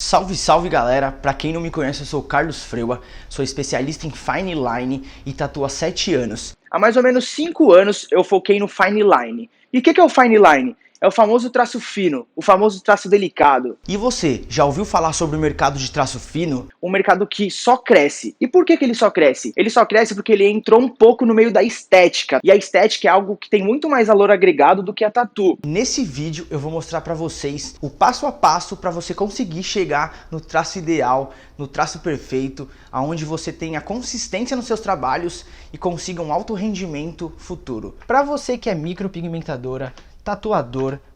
Salve, salve galera! Pra quem não me conhece, eu sou o Carlos Freua, sou especialista em Fine Line e tatuo há 7 anos. Há mais ou menos 5 anos eu foquei no Fine Line. E o que é o Fine Line? É o famoso traço fino, o famoso traço delicado. E você, já ouviu falar sobre o mercado de traço fino? Um mercado que só cresce. E por que ele só cresce? Ele só cresce porque ele entrou um pouco no meio da estética. E a estética é algo que tem muito mais valor agregado do que a tatu. Nesse vídeo eu vou mostrar pra vocês o passo a passo para você conseguir chegar no traço ideal, no traço perfeito, aonde você tenha consistência nos seus trabalhos e consiga um alto rendimento futuro. Para você que é micropigmentadora,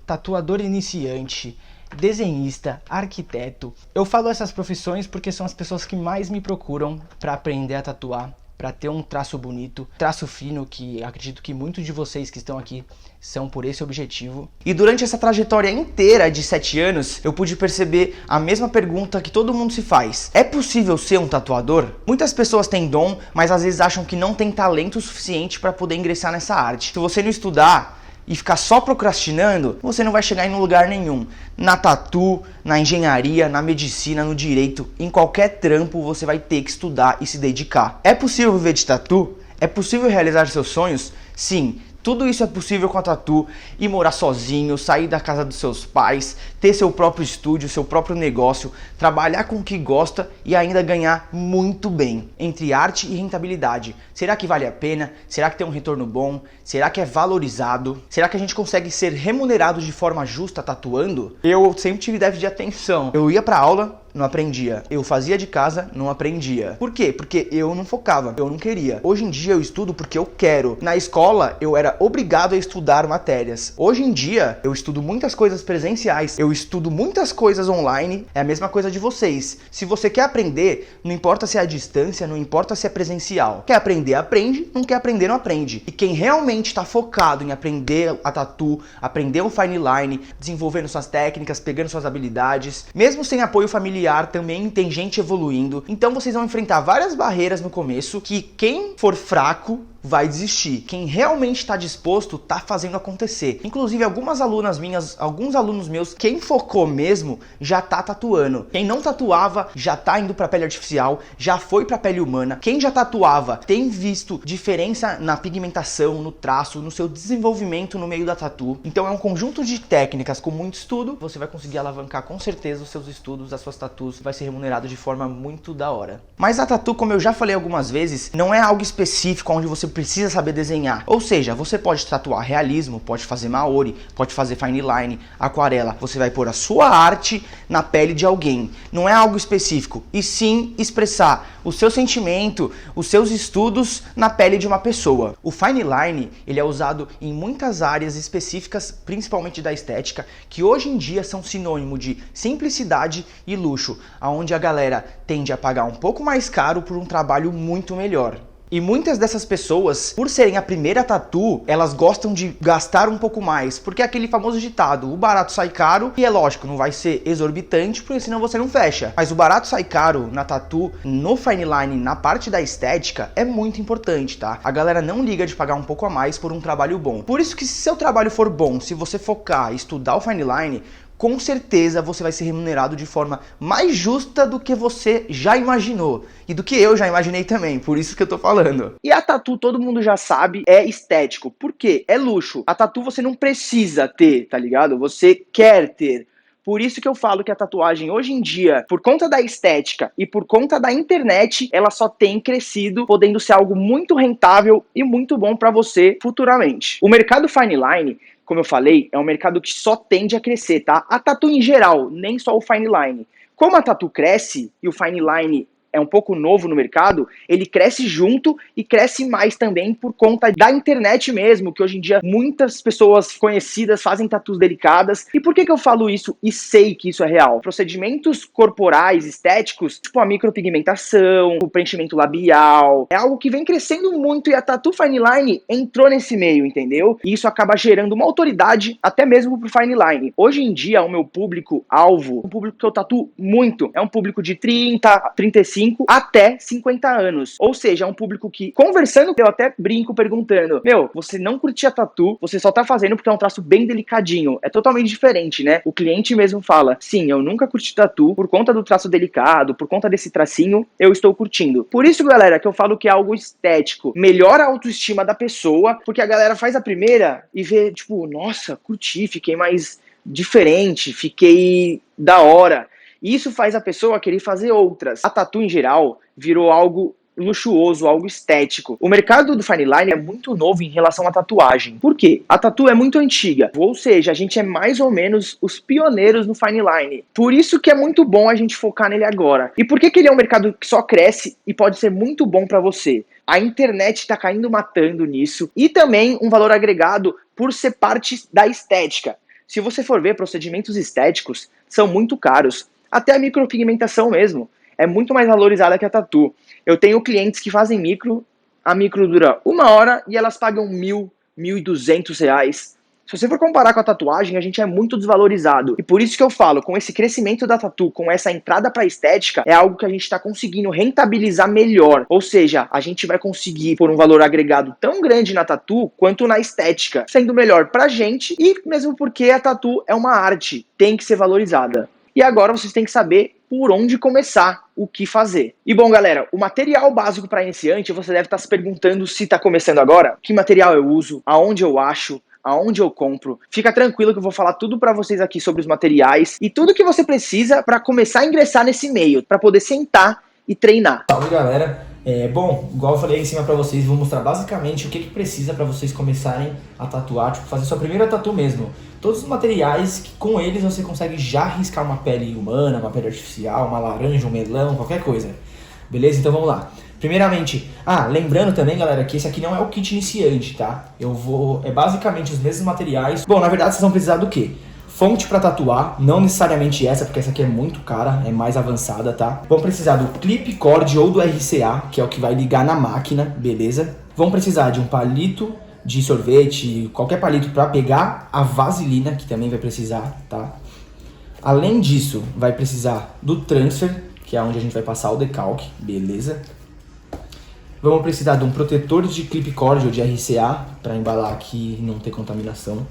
tatuador iniciante, desenhista, arquiteto. Eu falo essas profissões porque são as pessoas que mais me procuram para aprender a tatuar, para ter um traço bonito, traço fino, que acredito que muitos de vocês que estão aqui são por esse objetivo. E durante essa trajetória inteira de 7 anos, eu pude perceber a mesma pergunta que todo mundo se faz. É possível ser um tatuador? Muitas pessoas têm dom, mas às vezes acham que não tem talento suficiente para poder ingressar nessa arte. Se você não estudar e ficar só procrastinando, você não vai chegar em lugar nenhum. Na tatu, na engenharia, na medicina, no direito, em qualquer trampo você vai ter que estudar e se dedicar. É possível viver de tatu? É possível realizar seus sonhos? Sim. Tudo isso é possível com a tatu, e morar sozinho, sair da casa dos seus pais, ter seu próprio estúdio, seu próprio negócio, trabalhar com o que gosta e ainda ganhar muito bem. Entre arte e rentabilidade, será que vale a pena? Será que tem um retorno bom? Será que é valorizado? Será que a gente consegue ser remunerado de forma justa tatuando? Eu sempre tive déficit de atenção. Eu ia pra aula, não aprendia. Eu fazia de casa, não aprendia. Por quê? Porque eu não focava, eu não queria. Hoje em dia eu estudo porque eu quero. Na escola eu era obrigado a estudar matérias. Hoje em dia eu estudo muitas coisas presenciais, eu estudo muitas coisas online. É a mesma coisa de vocês. Se você quer aprender, não importa se é à distância, não importa se é presencial. Quer aprender, aprende. Não quer aprender, não aprende. E quem realmente está focado em aprender a tatu, aprender o fine line, desenvolvendo suas técnicas, pegando suas habilidades, mesmo sem apoio familiar, também tem gente evoluindo. Então vocês vão enfrentar várias barreiras no começo que quem for fraco vai desistir. Quem realmente está disposto está fazendo acontecer. Inclusive algumas alunas minhas, alguns alunos meus, quem focou mesmo já tá tatuando. Quem não tatuava já tá indo para pele artificial, já foi para pele humana. Quem já tatuava tem visto diferença na pigmentação, no traço, no seu desenvolvimento no meio da tatu. Então é um conjunto de técnicas com muito estudo. Você vai conseguir alavancar com certeza os seus estudos, as suas tatus, vai ser remunerado de forma muito da hora. Mas a tatu, como eu já falei algumas vezes, não é algo específico onde você precisa saber desenhar. Ou seja, você pode tatuar realismo, pode fazer maori, pode fazer fine line, aquarela. Você vai pôr a sua arte na pele de alguém. Não é algo específico, e sim expressar o seu sentimento, os seus estudos na pele de uma pessoa. O fine line, ele é usado em muitas áreas específicas, principalmente da estética, que hoje em dia são sinônimo de simplicidade e luxo, aonde a galera tende a pagar um pouco mais caro por um trabalho muito melhor. E muitas dessas pessoas, por serem a primeira tatu, elas gostam de gastar um pouco mais, porque é aquele famoso ditado, o barato sai caro, e é lógico, não vai ser exorbitante, porque senão você não fecha. Mas o barato sai caro na tatu, no fine line, na parte da estética, é muito importante, tá? A galera não liga de pagar um pouco a mais por um trabalho bom. Por isso que se seu trabalho for bom, se você focar e estudar o fine line, com certeza você vai ser remunerado de forma mais justa do que você já imaginou. E do que eu já imaginei também, por isso que eu tô falando. E a tatu, todo mundo já sabe, é estético. Por quê? É luxo. A tatu você não precisa ter, tá ligado? Você quer ter. Por isso que eu falo que a tatuagem hoje em dia, por conta da estética e por conta da internet, ela só tem crescido, podendo ser algo muito rentável e muito bom para você futuramente. O mercado fine line, como eu falei, é um mercado que só tende a crescer, tá? A tatu em geral, nem só o fine line. Como a tatu cresce e o fine line é um pouco novo no mercado, ele cresce junto e cresce mais também por conta da internet mesmo, que hoje em dia muitas pessoas conhecidas fazem tatus delicadas. E por que eu falo isso e sei que isso é real? Procedimentos corporais, estéticos, tipo a micropigmentação, o preenchimento labial, é algo que vem crescendo muito e a tatu fine line entrou nesse meio, entendeu? E isso acaba gerando uma autoridade até mesmo pro fine line. Hoje em dia, o meu público-alvo, o público que eu tatuo muito, é um público de 30 a 35 25 até 50 anos. Ou seja, é um público que, conversando, eu até brinco perguntando, meu, você não curtia tatu, você só tá fazendo porque é um traço bem delicadinho. É totalmente diferente, né? O cliente mesmo fala, sim, eu nunca curti tatu, por conta do traço delicado, por conta desse tracinho, eu estou curtindo. Por isso, galera, que eu falo que é algo estético. Melhora a autoestima da pessoa, porque a galera faz a primeira e vê, tipo, nossa, curti, fiquei mais diferente, fiquei da hora. E isso faz a pessoa querer fazer outras. A tatu, em geral, virou algo luxuoso, algo estético. O mercado do fine line é muito novo em relação à tatuagem. Por quê? A tatu é muito antiga, ou seja, a gente é mais ou menos os pioneiros no fine line. Por isso que é muito bom a gente focar nele agora. E por que ele é um mercado que só cresce e pode ser muito bom para você? A internet está caindo matando nisso e também um valor agregado por ser parte da estética. Se você for ver, procedimentos estéticos são muito caros. Até a micropigmentação mesmo é muito mais valorizada que a tatu. Eu tenho clientes que fazem micro, a micro dura 1 hora e elas pagam R$ 1.200. Se você for comparar com a tatuagem, a gente é muito desvalorizado. E por isso que eu falo, com esse crescimento da tatu, com essa entrada para estética, é algo que a gente está conseguindo rentabilizar melhor. Ou seja, a gente vai conseguir pôr um valor agregado tão grande na tatu quanto na estética, sendo melhor pra gente e mesmo porque a tatu é uma arte, tem que ser valorizada. E agora vocês têm que saber por onde começar, o que fazer. E bom, galera, o material básico para iniciante, você deve estar se perguntando se está começando agora, que material eu uso, aonde eu acho, aonde eu compro. Fica tranquilo que eu vou falar tudo para vocês aqui sobre os materiais e tudo que você precisa para começar a ingressar nesse meio, para poder sentar e treinar. Salve, galera! Bom, igual eu falei aí em cima pra vocês, vou mostrar basicamente o que precisa pra vocês começarem a tatuar, tipo, fazer sua primeira tatu mesmo. Todos os materiais que com eles você consegue já riscar uma pele humana, uma pele artificial, uma laranja, um melão, qualquer coisa. Beleza? Então vamos lá. Primeiramente, lembrando também, galera, que esse aqui não é o kit iniciante, tá? É basicamente os mesmos materiais. Bom, na verdade vocês vão precisar do quê? Fonte para tatuar, não necessariamente essa, porque essa aqui é muito cara, é mais avançada, tá? Vão precisar do clip cord ou do RCA, que é o que vai ligar na máquina, beleza? Vão precisar de um palito de sorvete, qualquer palito para pegar a vaselina, que também vai precisar, tá? Além disso, vai precisar do transfer, que é onde a gente vai passar o decalque, beleza? Vamos precisar de um protetor de clip cord ou de RCA, para embalar aqui e não ter contaminação.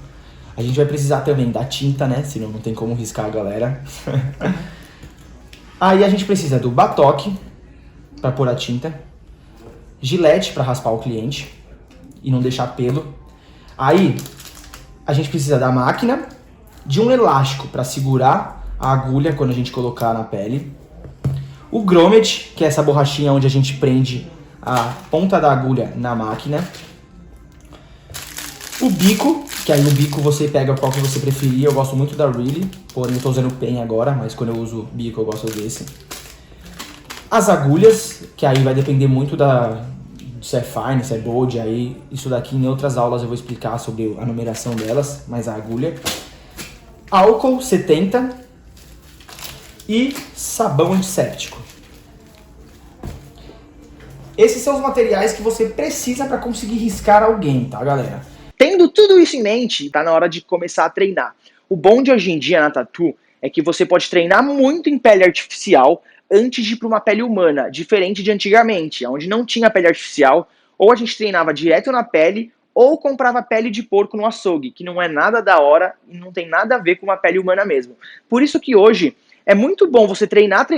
A gente vai precisar também da tinta, né? Senão não tem como riscar a galera. Aí a gente precisa do batoque para pôr a tinta, gilete para raspar o cliente e não deixar pelo. Aí a gente precisa da máquina, de um elástico para segurar a agulha quando a gente colocar na pele, o grommet, que é essa borrachinha onde a gente prende a ponta da agulha na máquina, o bico, que aí o bico você pega qual que você preferir. Eu gosto muito da Really, porém eu tô usando o Pen agora, mas quando eu uso bico eu gosto desse. As agulhas, que aí vai depender muito se é fine, se é gold, aí isso daqui em outras aulas eu vou explicar sobre a numeração delas, mas a agulha. Álcool 70 e sabão antisséptico. Esses são os materiais que você precisa para conseguir riscar alguém, tá, galera? Tendo tudo isso em mente, tá na hora de começar a treinar. O bom de hoje em dia na tatu é que você pode treinar muito em pele artificial antes de ir para uma pele humana, diferente de antigamente, onde não tinha pele artificial, ou a gente treinava direto na pele, ou comprava pele de porco no açougue, que não é nada da hora e não tem nada a ver com uma pele humana mesmo. Por isso que hoje é muito bom você treinar,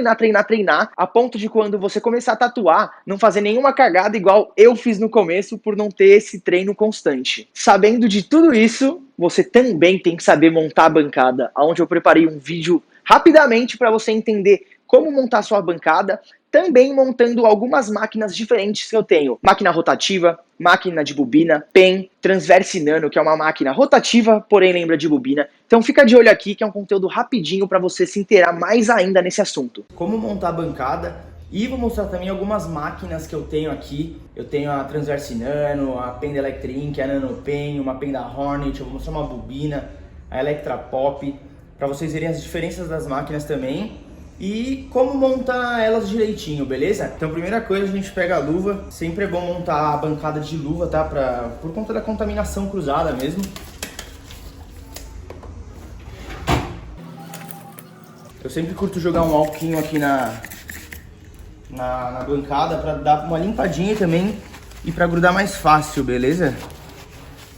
a ponto de quando você começar a tatuar, não fazer nenhuma cagada igual eu fiz no começo por não ter esse treino constante. Sabendo de tudo isso, você também tem que saber montar a bancada, onde eu preparei um vídeo rapidamente para você entender como montar sua bancada, também montando algumas máquinas diferentes que eu tenho. Máquina rotativa, máquina de bobina, pen, transverse nano, que é uma máquina rotativa, porém lembra de bobina. Então fica de olho aqui que é um conteúdo rapidinho para você se inteirar mais ainda nesse assunto. Como montar a bancada, e vou mostrar também algumas máquinas que eu tenho aqui. Eu tenho a Transverse Nano, a Pen da Electrink, a Nano Pen, uma Pen da Hornet, eu vou mostrar uma bobina, a Electra Pop, para vocês verem as diferenças das máquinas também. E como montar elas direitinho, beleza? Então, primeira coisa, a gente pega a luva. Sempre é bom montar a bancada de luva, tá? Por conta da contaminação cruzada mesmo. Eu sempre curto jogar um alquinho aqui na bancada pra dar uma limpadinha também e pra grudar mais fácil, beleza?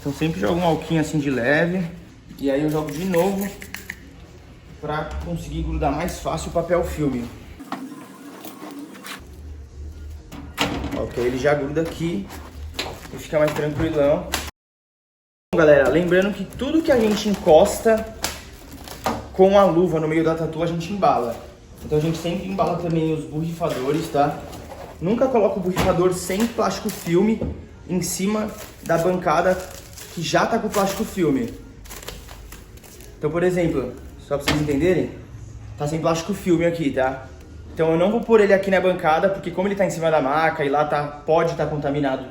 Então sempre jogo um alquinho assim de leve e aí eu jogo de novo pra conseguir grudar mais fácil o papel filme. Ok, ele já gruda aqui e fica mais tranquilão. Bom, galera, lembrando que tudo que a gente encosta com a luva no meio da tatu a gente embala. Então a gente sempre embala também os borrifadores, tá? Nunca coloca o borrifador sem plástico filme em cima da bancada que já tá com plástico filme. Então, por exemplo, só pra vocês entenderem, tá sem plástico filme aqui, tá? Então eu não vou pôr ele aqui na bancada, porque como ele tá em cima da maca e lá pode estar contaminado.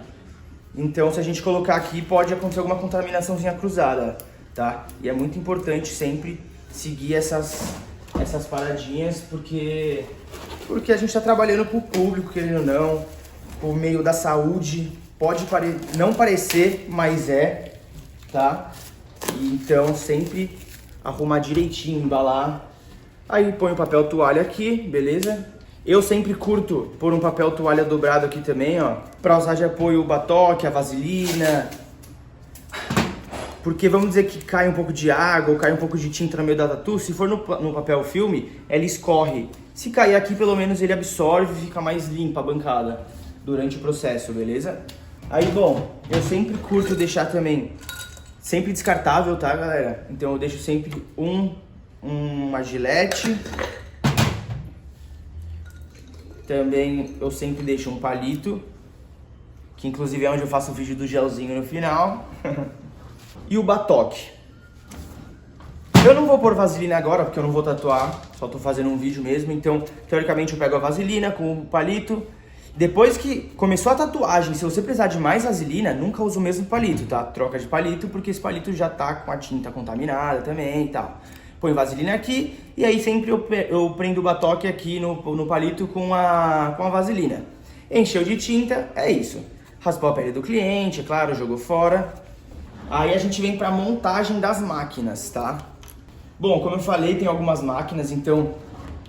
Então se a gente colocar aqui, pode acontecer alguma contaminaçãozinha cruzada, tá? E é muito importante sempre seguir essas paradinhas, porque a gente tá trabalhando pro público, querendo ou não, por meio da saúde. Pode não parecer, mas é, tá? Então sempre arrumar direitinho, embalar. Aí põe o papel toalha aqui, beleza? Eu sempre curto pôr um papel toalha dobrado aqui também, ó. Pra usar de apoio o batoque, a vaselina. Porque vamos dizer que cai um pouco de água ou cai um pouco de tinta no meio da tatu. Se for no papel filme, ela escorre. Se cair aqui, pelo menos ele absorve e fica mais limpa a bancada durante o processo, beleza? Aí, bom, eu sempre curto deixar também, sempre descartável, tá, galera? Então eu deixo sempre uma gilete. Também eu sempre deixo um palito, que inclusive é onde eu faço o vídeo do gelzinho no final. E o batoque. Eu não vou pôr vaselina agora, porque eu não vou tatuar, só tô fazendo um vídeo mesmo. Então, teoricamente eu pego a vaselina com o palito. Depois que começou a tatuagem, se você precisar de mais vaselina, nunca usa o mesmo palito, tá? Troca de palito, porque esse palito já tá com a tinta contaminada também e tal. Põe vaselina aqui e aí sempre eu prendo o batoque aqui no palito com a vaselina. Encheu de tinta, é isso. Raspou a pele do cliente, é claro, jogou fora. Aí a gente vem pra montagem das máquinas, tá? Bom, como eu falei, tem algumas máquinas, então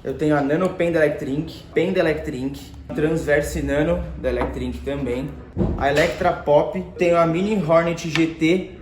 eu tenho a Nano Pen da Electrink, Transverse Nano da Electrink também, a Electra Pop, tenho a Mini Hornet GT,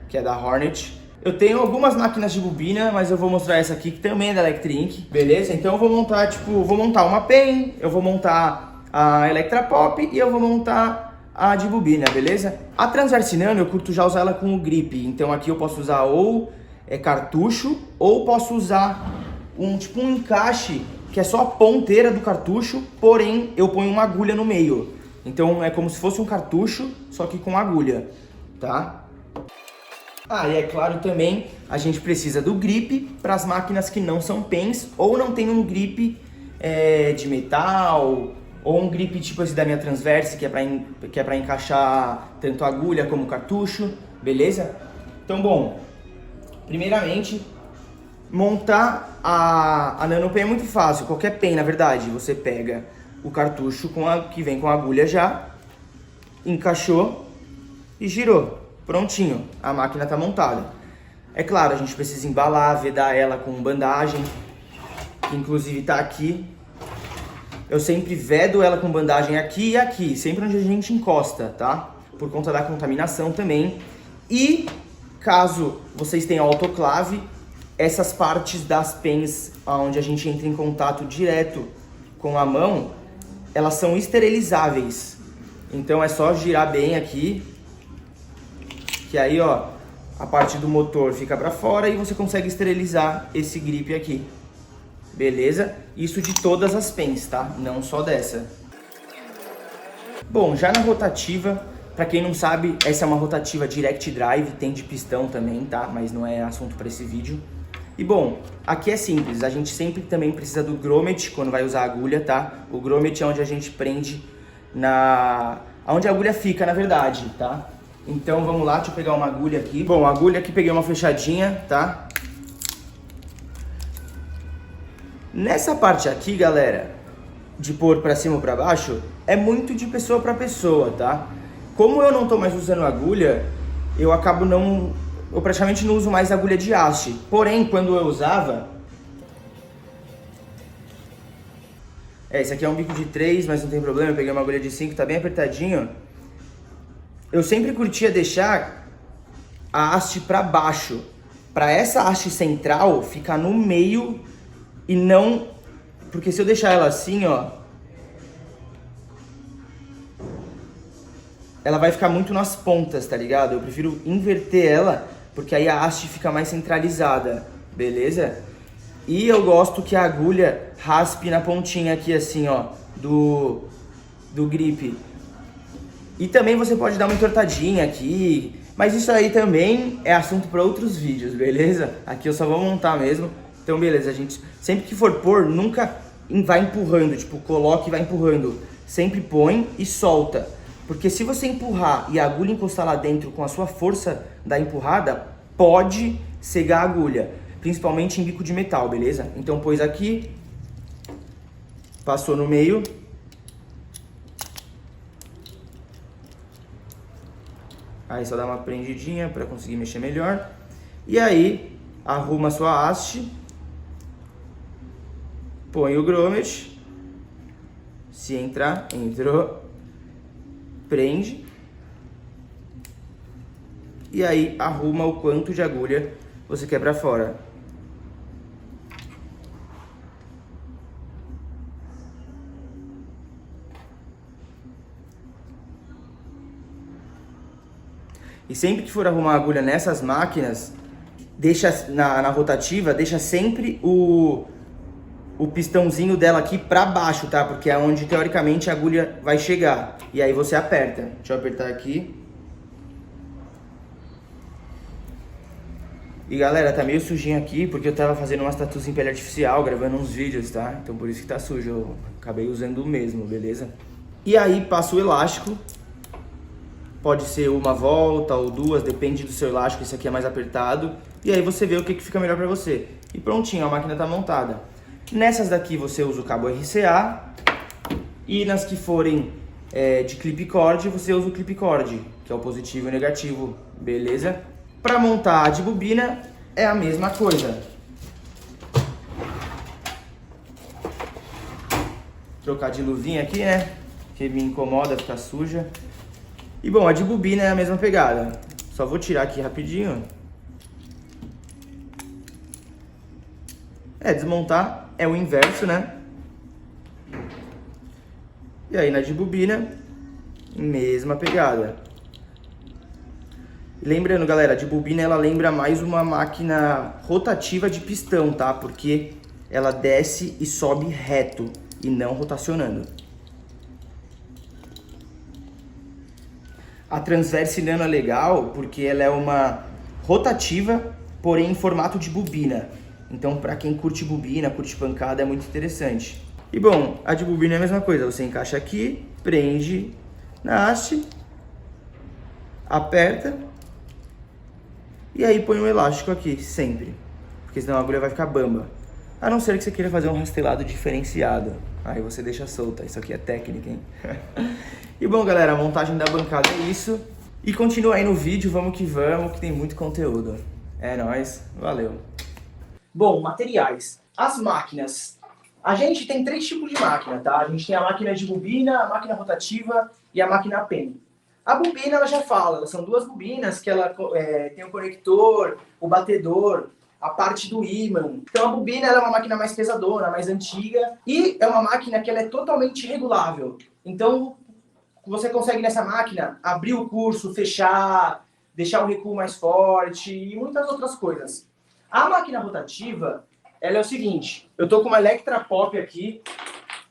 que é da Hornet. Eu tenho algumas máquinas de bobina, mas eu vou mostrar essa aqui, que também é da Electrink, beleza? Então eu vou montar, vou montar uma Pen, eu vou montar a Electra Pop e eu vou montar a de bobina, beleza? A Transverse Nano eu curto já usar ela com o grip, então aqui eu posso usar ou cartucho, ou posso usar um encaixe, que é só a ponteira do cartucho, porém eu ponho uma agulha no meio. Então é como se fosse um cartucho, só que com agulha, tá? Ah, e é claro também, a gente precisa do grip para as máquinas que não são pens ou não tem um grip de metal, ou um grip tipo esse da minha Transverse, que é para encaixar tanto a agulha como o cartucho, beleza? Então, bom, primeiramente, montar a Nano Pen é muito fácil, qualquer pen na verdade. Você pega o cartucho que vem com a agulha já, encaixou e girou. Prontinho, a máquina está montada. É claro, a gente precisa embalar, vedar ela com bandagem, que inclusive está aqui. Eu sempre vedo ela com bandagem aqui e aqui, sempre onde a gente encosta, tá? Por conta da contaminação também. E caso vocês tenham autoclave, essas partes das pens onde a gente entra em contato direto com a mão, elas são esterilizáveis. Então é só girar bem aqui, que aí, ó, a parte do motor fica para fora e você consegue esterilizar esse grip aqui. Beleza? Isso de todas as pens, tá? Não só dessa. Bom, já na rotativa, pra quem não sabe, essa é uma rotativa direct drive, tem de pistão também, tá? Mas não é assunto para esse vídeo. E bom, aqui é simples, a gente sempre também precisa do grommet quando vai usar a agulha, tá? O grommet é onde a gente prende onde a agulha fica, na verdade, tá? Então vamos lá, deixa eu pegar uma agulha aqui. Bom, a agulha aqui peguei uma fechadinha, tá? Nessa parte aqui, galera, de pôr pra cima ou pra baixo, é muito de pessoa pra pessoa, tá? Como eu não tô mais usando agulha, eu praticamente não uso mais agulha de haste. Porém, quando eu usava, Esse aqui é um bico de 3, mas não tem problema, eu peguei uma agulha de 5, tá bem apertadinho. Eu sempre curtia deixar a haste pra baixo, pra essa haste central ficar no meio e não... Porque se eu deixar ela assim, ó, ela vai ficar muito nas pontas, tá ligado? Eu prefiro inverter ela, porque aí a haste fica mais centralizada, beleza? E eu gosto que a agulha raspe na pontinha aqui, assim, ó, do grip. E também você pode dar uma entortadinha aqui, mas isso aí também é assunto para outros vídeos, beleza? Aqui eu só vou montar mesmo. Então, beleza, a gente sempre que for pôr, nunca vai empurrando, tipo, coloca e vai empurrando. Sempre põe e solta. Porque se você empurrar e a agulha encostar lá dentro com a sua força da empurrada, pode cegar a agulha. Principalmente em bico de metal, beleza? Então pôs aqui, passou no meio. Aí só dá uma prendidinha para conseguir mexer melhor. E aí, arruma a sua haste. Põe o grommet. Se entrar, entrou. Prende. E aí, arruma o quanto de agulha você quer para fora. E sempre que for arrumar a agulha nessas máquinas, deixa na rotativa, deixa sempre o pistãozinho dela aqui pra baixo, tá? Porque é onde teoricamente a agulha vai chegar. E aí você aperta. Deixa eu apertar aqui. E galera, tá meio sujinho aqui porque eu tava fazendo umas tatuas em pele artificial, gravando uns vídeos, tá? Então por isso que tá sujo, eu acabei usando o mesmo, beleza? E aí passa o elástico. Pode ser uma volta ou duas, depende do seu elástico, esse aqui é mais apertado. E aí você vê o que fica melhor pra você. E prontinho, a máquina tá montada. Nessas daqui você usa o cabo RCA. E nas que forem de clip cord, você usa o clip cord, que é o positivo e o negativo, beleza? Pra montar a de bobina é a mesma coisa. Trocar de luvinha aqui, né? Que me incomoda ficar suja. E bom, a de bobina é a mesma pegada. Só vou tirar aqui rapidinho. Desmontar é o inverso, né? E aí na de bobina, mesma pegada. Lembrando, galera, a de bobina ela lembra mais uma máquina rotativa de pistão, tá? Porque ela desce e sobe reto e não rotacionando. A Transverse Nano é legal porque ela é uma rotativa, porém em formato de bobina. Então, para quem curte bobina, curte pancada, é muito interessante. E bom, a de bobina é a mesma coisa. Você encaixa aqui, prende na haste, aperta e aí põe um elástico aqui, sempre. Porque senão a agulha vai ficar bamba. A não ser que você queira fazer um rastelado diferenciado. Aí você deixa solta. Isso aqui é técnica, hein? E bom, galera, a montagem da bancada é isso. E continua aí no vídeo, vamos, que tem muito conteúdo. É nóis, valeu. Bom, materiais. As máquinas. A gente tem 3 tipos de máquina, tá? A gente tem a máquina de bobina, a máquina rotativa e a máquina pen. A bobina, ela já fala, são 2 bobinas que ela tem o conector, o batedor, a parte do ímã. Então a bobina ela é uma máquina mais pesadona, mais antiga e é uma máquina que ela é totalmente regulável. Então você consegue nessa máquina abrir o curso, fechar, deixar o recuo mais forte e muitas outras coisas. A máquina rotativa, ela é o seguinte, eu tô com uma Electra Pop aqui,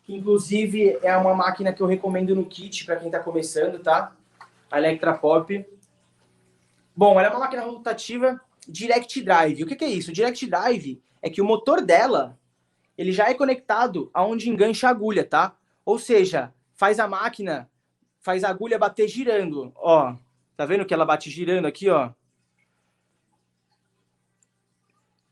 que inclusive é uma máquina que eu recomendo no kit para quem tá começando, tá? A Electra Pop. Bom, ela é uma máquina rotativa Direct Drive. O que é isso? O Direct Drive é que o motor dela, ele já é conectado aonde engancha a agulha, tá? Ou seja, faz a agulha bater girando, ó. Tá vendo que ela bate girando aqui, ó?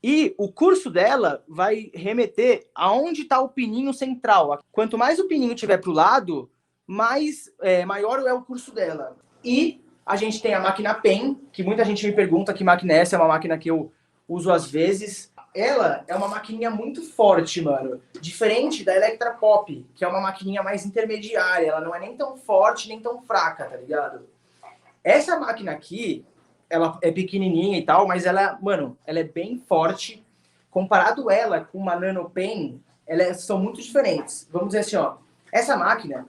E o curso dela vai remeter aonde está o pininho central. Quanto mais o pininho tiver para o lado, maior é o curso dela. E a gente tem a máquina PEN, que muita gente me pergunta que máquina é essa, é uma máquina que eu uso às vezes. ela é uma maquininha muito forte, mano. Diferente da Electra Pop, que é uma maquininha mais intermediária. Ela não é nem tão forte, nem tão fraca, tá ligado? Essa máquina aqui, ela é pequenininha e tal, mas ela, mano, ela é bem forte. Comparado ela com uma Nano Pen, elas são muito diferentes. Vamos dizer assim, ó. Essa máquina,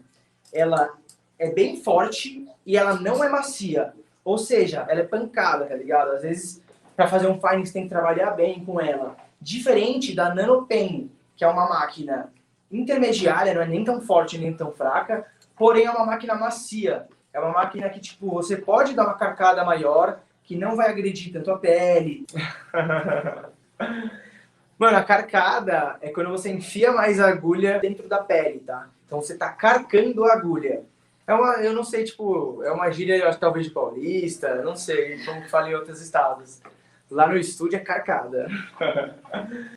ela é bem forte e ela não é macia. Ou seja, ela é pancada, tá ligado? Às vezes, para fazer um fine, você tem que trabalhar bem com ela. Diferente da Nano Pen, que é uma máquina intermediária, não é nem tão forte nem tão fraca, porém é uma máquina macia. É uma máquina que, tipo, você pode dar uma carcada maior, que não vai agredir tanto a pele. Mano, a carcada é quando você enfia mais a agulha dentro da pele, tá? Então você tá carcando a agulha. Eu não sei, tipo, é uma gíria, eu acho, talvez de paulista, não sei como que fala em outros estados. Lá no estúdio é carcada.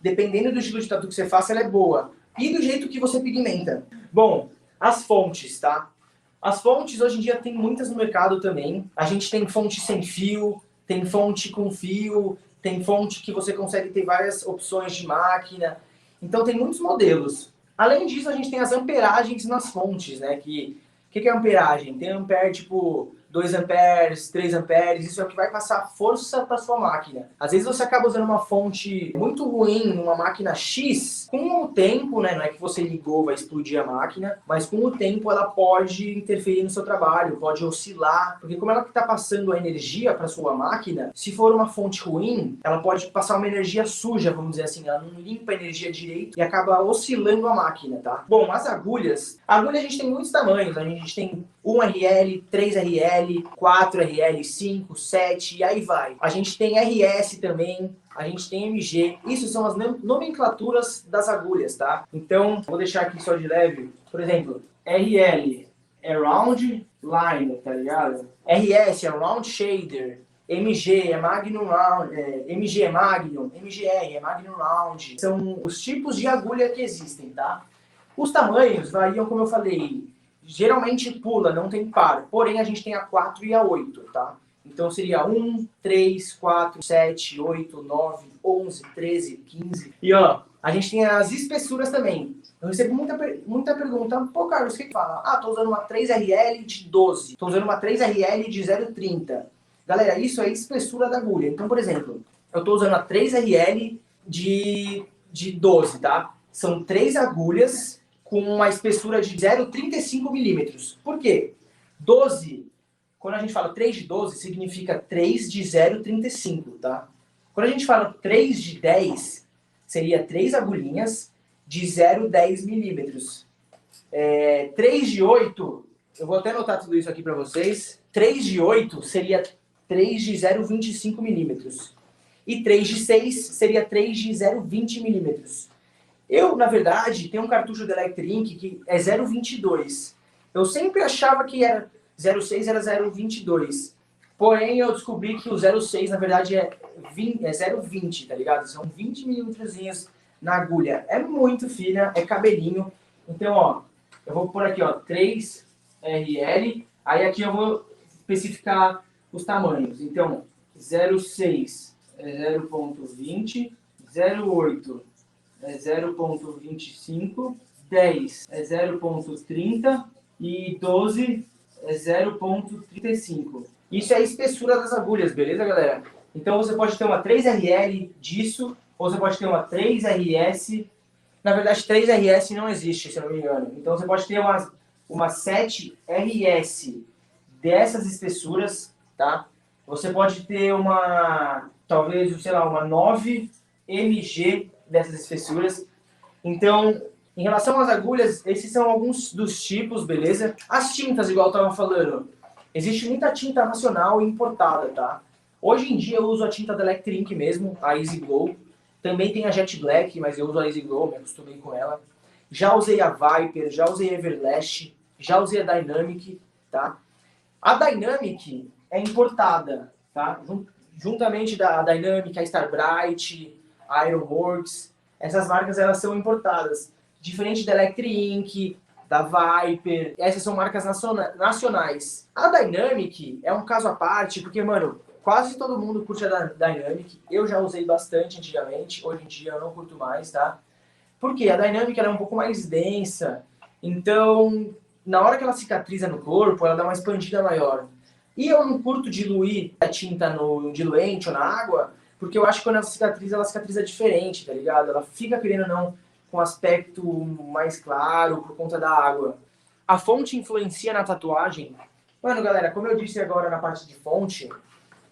Dependendo do estilo de tatu que você faça, ela é boa. E do jeito que você pigmenta. Bom, as fontes, tá? As fontes, hoje em dia, tem muitas no mercado também. A gente tem fonte sem fio, tem fonte com fio, tem fonte que você consegue ter várias opções de máquina. Então, tem muitos modelos. Além disso, a gente tem as amperagens nas fontes, né? O que é amperagem? Tem ampere tipo 2 amperes, 3 amperes, isso é o que vai passar força para sua máquina. Às vezes você acaba usando uma fonte muito ruim numa máquina X, com o tempo, né, não é que você ligou, vai explodir a máquina, mas com o tempo ela pode interferir no seu trabalho, pode oscilar, porque como ela está passando a energia para sua máquina, se for uma fonte ruim, ela pode passar uma energia suja, vamos dizer assim, ela não limpa a energia direito e acaba oscilando a máquina, tá? Bom, as agulhas, a agulha a gente tem muitos tamanhos, a gente tem 1RL, 3RL, 4RL, 5, 7 e aí vai. A gente tem RS também, a gente tem MG. Isso são as nomenclaturas das agulhas, tá? Então, vou deixar aqui só de leve. Por exemplo, RL é Round Line, tá ligado? RS é Round Shader. MG é Magnum Round, MG é Magnum, MGR é Magnum Round. São os tipos de agulha que existem, tá? Os tamanhos variam, como eu falei, geralmente pula, não tem par. Porém, a gente tem a 4 e a 8, tá? Então seria 1, 3, 4, 7, 8, 9, 11, 13, 15. E ó, a gente tem as espessuras também. Eu recebo muita pergunta. Pô, Carlos, o que fala? Ah, tô usando uma 3RL de 12. Tô usando uma 3RL de 0,30. Galera, isso é espessura da agulha. Então, por exemplo, eu tô usando a 3RL de 12, tá? São 3 agulhas com uma espessura de 0,35 milímetros. Por quê? 12, quando a gente fala 3 de 12, significa 3 de 0,35, tá? Quando a gente fala 3 de 10, seria 3 agulhinhas de 0,10 milímetros. 3 de 8, eu vou até anotar tudo isso aqui para vocês. 3 de 8 seria 3 de 0,25 milímetros. E 3 de 6 seria 3 de 0,20 milímetros. Eu, na verdade, tenho um cartucho da Electric Ink que é 0,22. Eu sempre achava que era 0,6 era 0,22. Porém, eu descobri que o 0,6, na verdade, é 0,20, tá ligado? São 20 milímetrozinhos na agulha. É muito fina, é cabelinho. Então, ó, eu vou pôr aqui, ó, 3RL. Aí aqui eu vou especificar os tamanhos. Então, 0,6 é 0,20, 0,8 é 0,25, 10 é 0,30 e 12 é 0,35. Isso é a espessura das agulhas, beleza, galera? Então você pode ter uma 3RL disso, ou você pode ter uma 3RS. Na verdade, 3RS não existe, se eu não me engano. Então você pode ter uma 7RS dessas espessuras, tá? Você pode ter uma, talvez, sei lá, uma 9MG dessas espessuras. Então, em relação às agulhas, esses são alguns dos tipos, beleza? As tintas, igual eu tava falando, existe muita tinta nacional importada, tá? Hoje em dia eu uso a tinta da Electric Ink mesmo, a Easy Glow. Também tem a Jet Black, mas eu uso a Easy Glow, me acostumei com ela. Já usei a Viper, já usei a Everlast, já usei a Dynamic, tá? A Dynamic é importada, tá? Juntamente da Dynamic, a Starbright, a Ironworks, essas marcas elas são importadas. Diferente da Electric Ink, da Viper, essas são marcas nacionais. A Dynamic é um caso à parte, porque, mano, quase todo mundo curte a Dynamic. Eu já usei bastante antigamente, hoje em dia eu não curto mais, tá? Porque a Dynamic ela é um pouco mais densa, então na hora que ela cicatriza no corpo, ela dá uma expandida maior. E eu não curto diluir a tinta no diluente ou na água, porque eu acho que quando ela cicatriza diferente, tá ligado? Ela fica, querendo ou não, com aspecto mais claro por conta da água. A fonte influencia na tatuagem? Mano, galera, como eu disse agora na parte de fonte,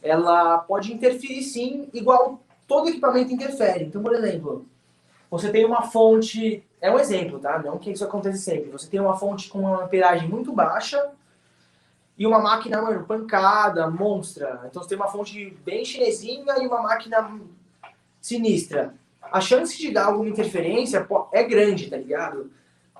ela pode interferir sim, igual todo equipamento interfere. Então, por exemplo, você tem uma fonte, é um exemplo, tá? Não que isso aconteça sempre. Você tem uma fonte com uma amperagem muito baixa e uma máquina, mano, pancada, monstra. Então você tem uma fonte bem chinesinha e uma máquina sinistra. A chance de dar alguma interferência é grande, tá ligado?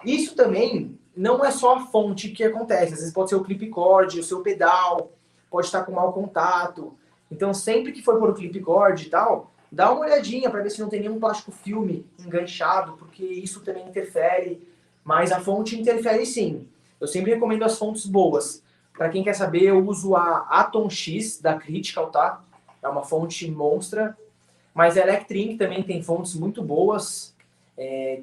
Isso também não é só a fonte que acontece. Às vezes pode ser o clip cord, o seu pedal, pode estar com mau contato. Então sempre que for por o clip cord e tal, dá uma olhadinha para ver se não tem nenhum plástico filme enganchado, porque isso também interfere. Mas a fonte interfere sim. Eu sempre recomendo as fontes boas. Para quem quer saber, eu uso a Atom X da Critical, tá? É uma fonte monstra. Mas a Electrink também tem fontes muito boas.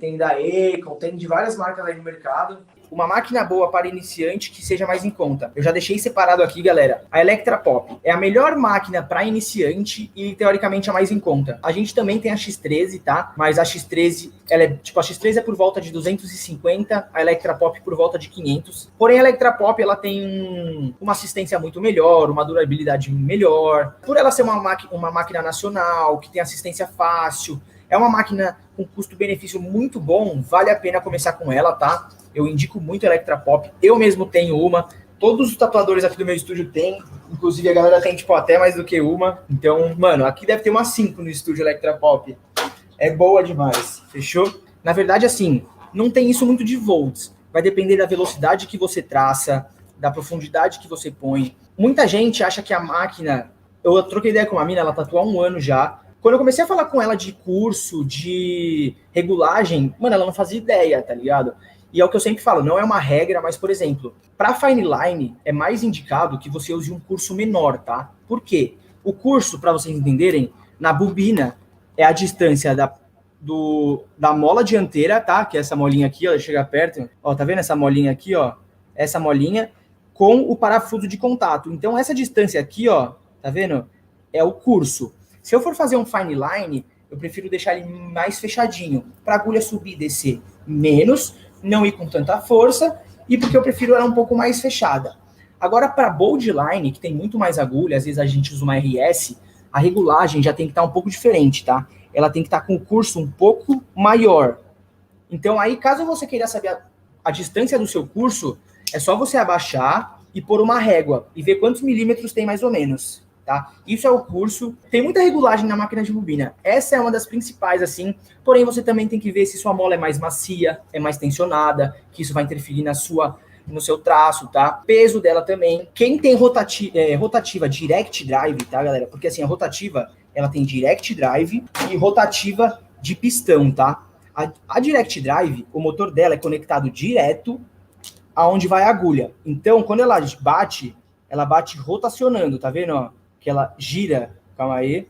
Tem da Econ, tem de várias marcas aí no mercado. Uma máquina boa para iniciante que seja mais em conta. Eu já deixei separado aqui, galera. A Electra Pop é a melhor máquina para iniciante e teoricamente a mais em conta. A gente também tem a X13, tá? Mas a X13, a X13 é por volta de 250, a Electra Pop por volta de 500. Porém, a Electra Pop ela tem uma assistência muito melhor, uma durabilidade melhor. Por ela ser uma máquina nacional, que tem assistência fácil, é uma máquina com custo-benefício muito bom, vale a pena começar com ela, tá? Eu indico muito a Electra Pop, eu mesmo tenho uma, todos os tatuadores aqui do meu estúdio têm, inclusive a galera tem, tipo, até mais do que uma. Então, mano, aqui deve ter umas 5 no estúdio Electra Pop. É boa demais, fechou? Na verdade, assim, não tem isso muito de volts, vai depender da velocidade que você traça, da profundidade que você põe. Muita gente acha que a máquina... Eu troquei ideia com uma mina, ela tatua há 1 ano já. Quando eu comecei a falar com ela de curso, de regulagem, mano, ela não fazia ideia, tá ligado? E é o que eu sempre falo, não é uma regra, mas, por exemplo, para Fine Line é mais indicado que você use um curso menor, tá? Por quê? O curso, para vocês entenderem, na bobina é a distância da mola dianteira, tá? Que é essa molinha aqui, ó, chega perto, ó, tá vendo essa molinha aqui, ó? Essa molinha com o parafuso de contato. Então, essa distância aqui, ó, tá vendo? É o curso. Se eu for fazer um fine line, eu prefiro deixar ele mais fechadinho, para a agulha subir e descer menos, não ir com tanta força, e porque eu prefiro ela um pouco mais fechada. Agora, para bold line, que tem muito mais agulha, às vezes a gente usa uma RS, a regulagem já tem que estar um pouco diferente, tá? Ela tem que estar com o curso um pouco maior. Então, aí, caso você queira saber a distância do seu curso, é só você abaixar e pôr uma régua, e ver quantos milímetros tem mais ou menos. Tá? Isso é o curso. Tem muita regulagem na máquina de bobina. Essa é uma das principais, assim. Porém, você também tem que ver se sua mola é mais macia, é mais tensionada, que isso vai interferir no seu traço, tá? Peso dela também. Quem tem rotativa direct drive, tá, galera? Porque assim, a rotativa, ela tem direct drive e rotativa de pistão, tá? A direct drive, o motor dela é conectado direto aonde vai a agulha. Então, quando ela bate rotacionando, tá vendo, ó? Que ela gira, calma aí,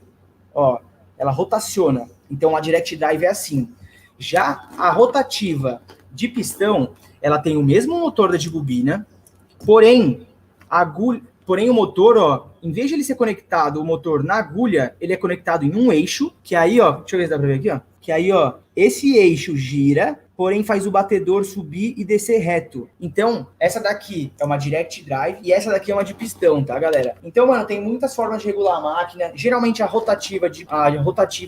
ó, ela rotaciona. Então a direct drive é assim. Já a rotativa de pistão, ela tem o mesmo motor da de bobina, porém o motor, ó, em vez de ele ser conectado o motor na agulha, ele é conectado em um eixo, que aí, ó, deixa eu ver se dá pra ver aqui, ó, que aí, ó, esse eixo gira, porém faz o batedor subir e descer reto. Então, essa daqui é uma direct drive e essa daqui é uma de pistão, tá, galera? Então, mano, tem muitas formas de regular a máquina. Geralmente a rotativa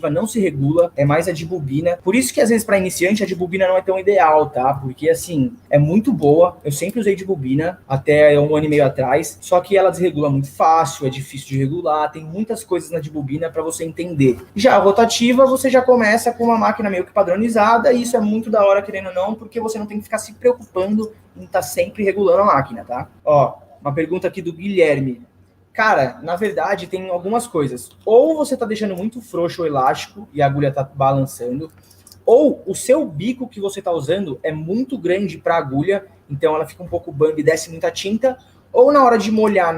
não se regula, é mais a de bobina. Por isso que às vezes para iniciante a de bobina não é tão ideal, tá? Porque assim, é muito boa. Eu sempre usei de bobina até 1 ano e meio atrás, só que ela desregula muito fácil, é difícil de regular, tem muitas coisas na de bobina para você entender. Já a rotativa, você já começa com uma máquina meio que padronizada e isso é muito da hora, querendo ou não, porque você não tem que ficar se preocupando em estar sempre regulando a máquina, tá? Ó, uma pergunta aqui do Guilherme. Cara, na verdade, tem algumas coisas. Ou você tá deixando muito frouxo o elástico e a agulha tá balançando, ou o seu bico que você tá usando é muito grande para a agulha, então ela fica um pouco bambi e desce muita tinta, ou na hora de molhar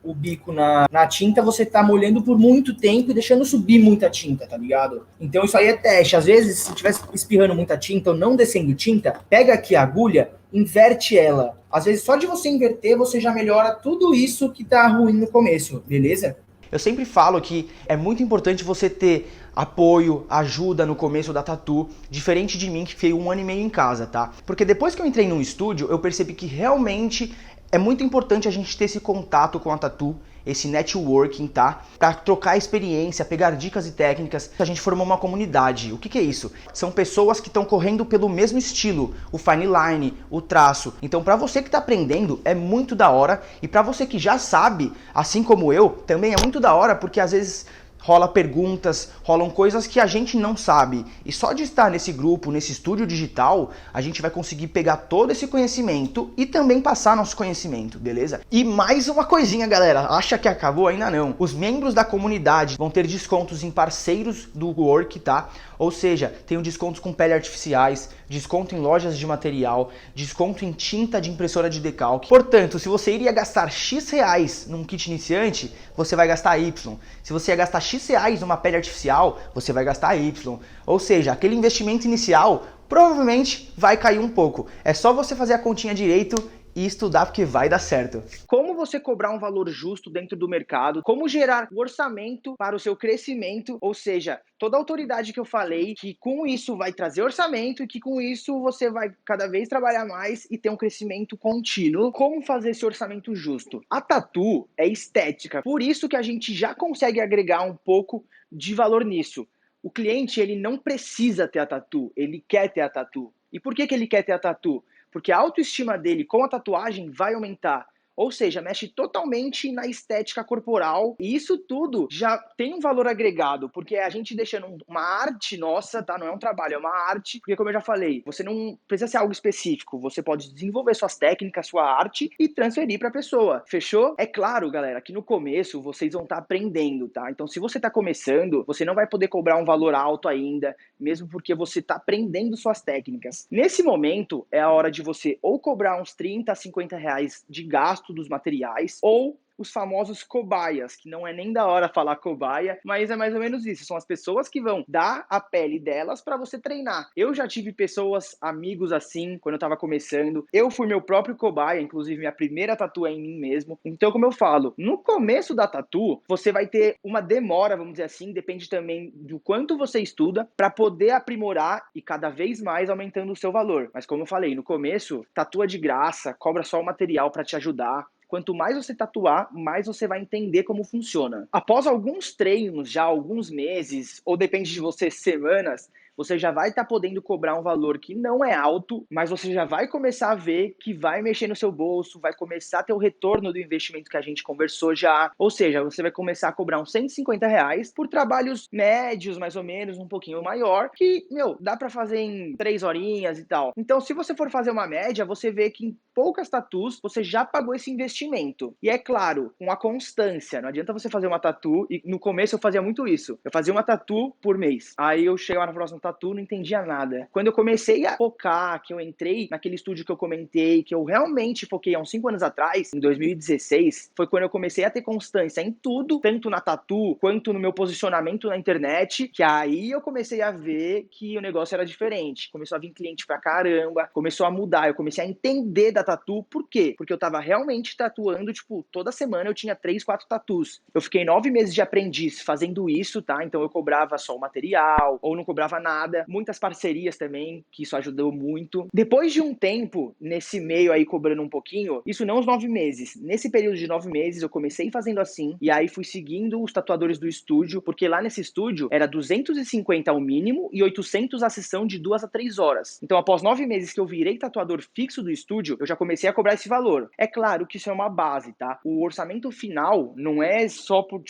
o bico na tinta, você tá molhando por muito tempo e deixando subir muita tinta, tá ligado? Então isso aí é teste. Às vezes, se tiver espirrando muita tinta ou não descendo tinta, pega aqui a agulha, inverte ela. Às vezes, só de você inverter, você já melhora tudo isso que tá ruim no começo, beleza? Eu sempre falo que é muito importante você ter apoio, ajuda no começo da tatu, diferente de mim que fiquei 1 ano e meio em casa, tá? Porque depois que eu entrei num estúdio, eu percebi que realmente é muito importante a gente ter esse contato com a tatu, esse networking, tá? Pra trocar experiência, pegar dicas e técnicas. A gente formou uma comunidade. O que é isso? São pessoas que estão correndo pelo mesmo estilo, o fine line, o traço. Então, pra você que tá aprendendo, é muito da hora. E pra você que já sabe, assim como eu, também é muito da hora, porque às vezes rola perguntas, rolam coisas que a gente não sabe. E só de estar nesse grupo, nesse estúdio digital, a gente vai conseguir pegar todo esse conhecimento e também passar nosso conhecimento, beleza? E mais uma coisinha, galera, acha que acabou? Ainda não. Os membros da comunidade vão ter descontos em parceiros do Work, tá? Ou seja, tem descontos com pele artificiais, desconto em lojas de material, desconto em tinta de impressora de decalque. Portanto, se você iria gastar X reais num kit iniciante, você vai gastar Y. Se você ia gastar X reais numa pele artificial, você vai gastar Y. Ou seja, aquele investimento inicial provavelmente vai cair um pouco. É só você fazer a continha direito e estudar porque vai dar certo. Como você cobrar um valor justo dentro do mercado, como gerar um orçamento para o seu crescimento, ou seja, toda a autoridade que eu falei, que com isso vai trazer orçamento e que com isso você vai cada vez trabalhar mais e ter um crescimento contínuo. Como fazer esse orçamento justo? A tatu é estética, por isso que a gente já consegue agregar um pouco de valor nisso. O cliente, ele não precisa ter a tatu, ele quer ter a tatu. E por que ele quer ter a tatu? Porque a autoestima dele com a tatuagem vai aumentar. Ou seja, mexe totalmente na estética corporal. E isso tudo já tem um valor agregado, porque é a gente deixando uma arte nossa, tá? Não é um trabalho, é uma arte. Porque, como eu já falei, você não precisa ser algo específico. Você pode desenvolver suas técnicas, sua arte e transferir para a pessoa. Fechou? É claro, galera, que no começo vocês vão estar aprendendo, tá? Então, se você está começando, você não vai poder cobrar um valor alto ainda, mesmo porque você está aprendendo suas técnicas. Nesse momento, é a hora de você ou cobrar uns 30 a 50 reais de gasto dos materiais, ou os famosos cobaias, que não é nem da hora falar cobaia, mas é mais ou menos isso. São as pessoas que vão dar a pele delas para você treinar. Eu já tive pessoas, amigos assim, quando eu tava começando. Eu fui meu próprio cobaia, inclusive minha primeira tatu é em mim mesmo. Então, como eu falo, no começo da tatu, você vai ter uma demora, vamos dizer assim, depende também do quanto você estuda para poder aprimorar e cada vez mais aumentando o seu valor. Mas como eu falei, no começo, tatua de graça, cobra só o material para te ajudar. Quanto mais você tatuar, mais você vai entender como funciona. Após alguns treinos, já alguns meses, ou depende de você, semanas, você já vai estar podendo cobrar um valor que não é alto, mas você já vai começar a ver que vai mexer no seu bolso, vai começar a ter o retorno do investimento que a gente conversou já. Ou seja, você vai começar a cobrar uns 150 reais por trabalhos médios, mais ou menos, um pouquinho maior, que, dá pra fazer em 3 horinhas e tal. Então, se você for fazer uma média, você vê que em poucas tatus você já pagou esse investimento. E é claro, com a constância. Não adianta você fazer uma tatu, e no começo eu fazia muito isso. Eu fazia uma tatu por mês. Aí eu chegava na próxima tatu, não entendia nada. Quando eu comecei a focar, que eu entrei naquele estúdio que eu comentei, que eu realmente foquei há uns 5 anos atrás, em 2016, foi quando eu comecei a ter constância em tudo, tanto na tatu, quanto no meu posicionamento na internet, que aí eu comecei a ver que o negócio era diferente. Começou a vir cliente pra caramba, começou a mudar, eu comecei a entender da tatu. Por quê? Porque eu tava realmente tatuando, toda semana eu tinha 3, 4 tatus. Eu fiquei 9 meses de aprendiz fazendo isso, tá? Então eu cobrava só o material, ou não cobrava nada. Muitas parcerias também, que isso ajudou muito. Depois de um tempo, nesse meio aí cobrando um pouquinho, isso não os 9 meses. Nesse período de 9 meses, eu comecei fazendo assim, e aí fui seguindo os tatuadores do estúdio, porque lá nesse estúdio era 250 ao mínimo e 800 a sessão de 2 a 3 horas. Então, após 9 meses que eu virei tatuador fixo do estúdio, eu já comecei a cobrar esse valor. É claro que isso é uma base, tá? O orçamento final não é só por,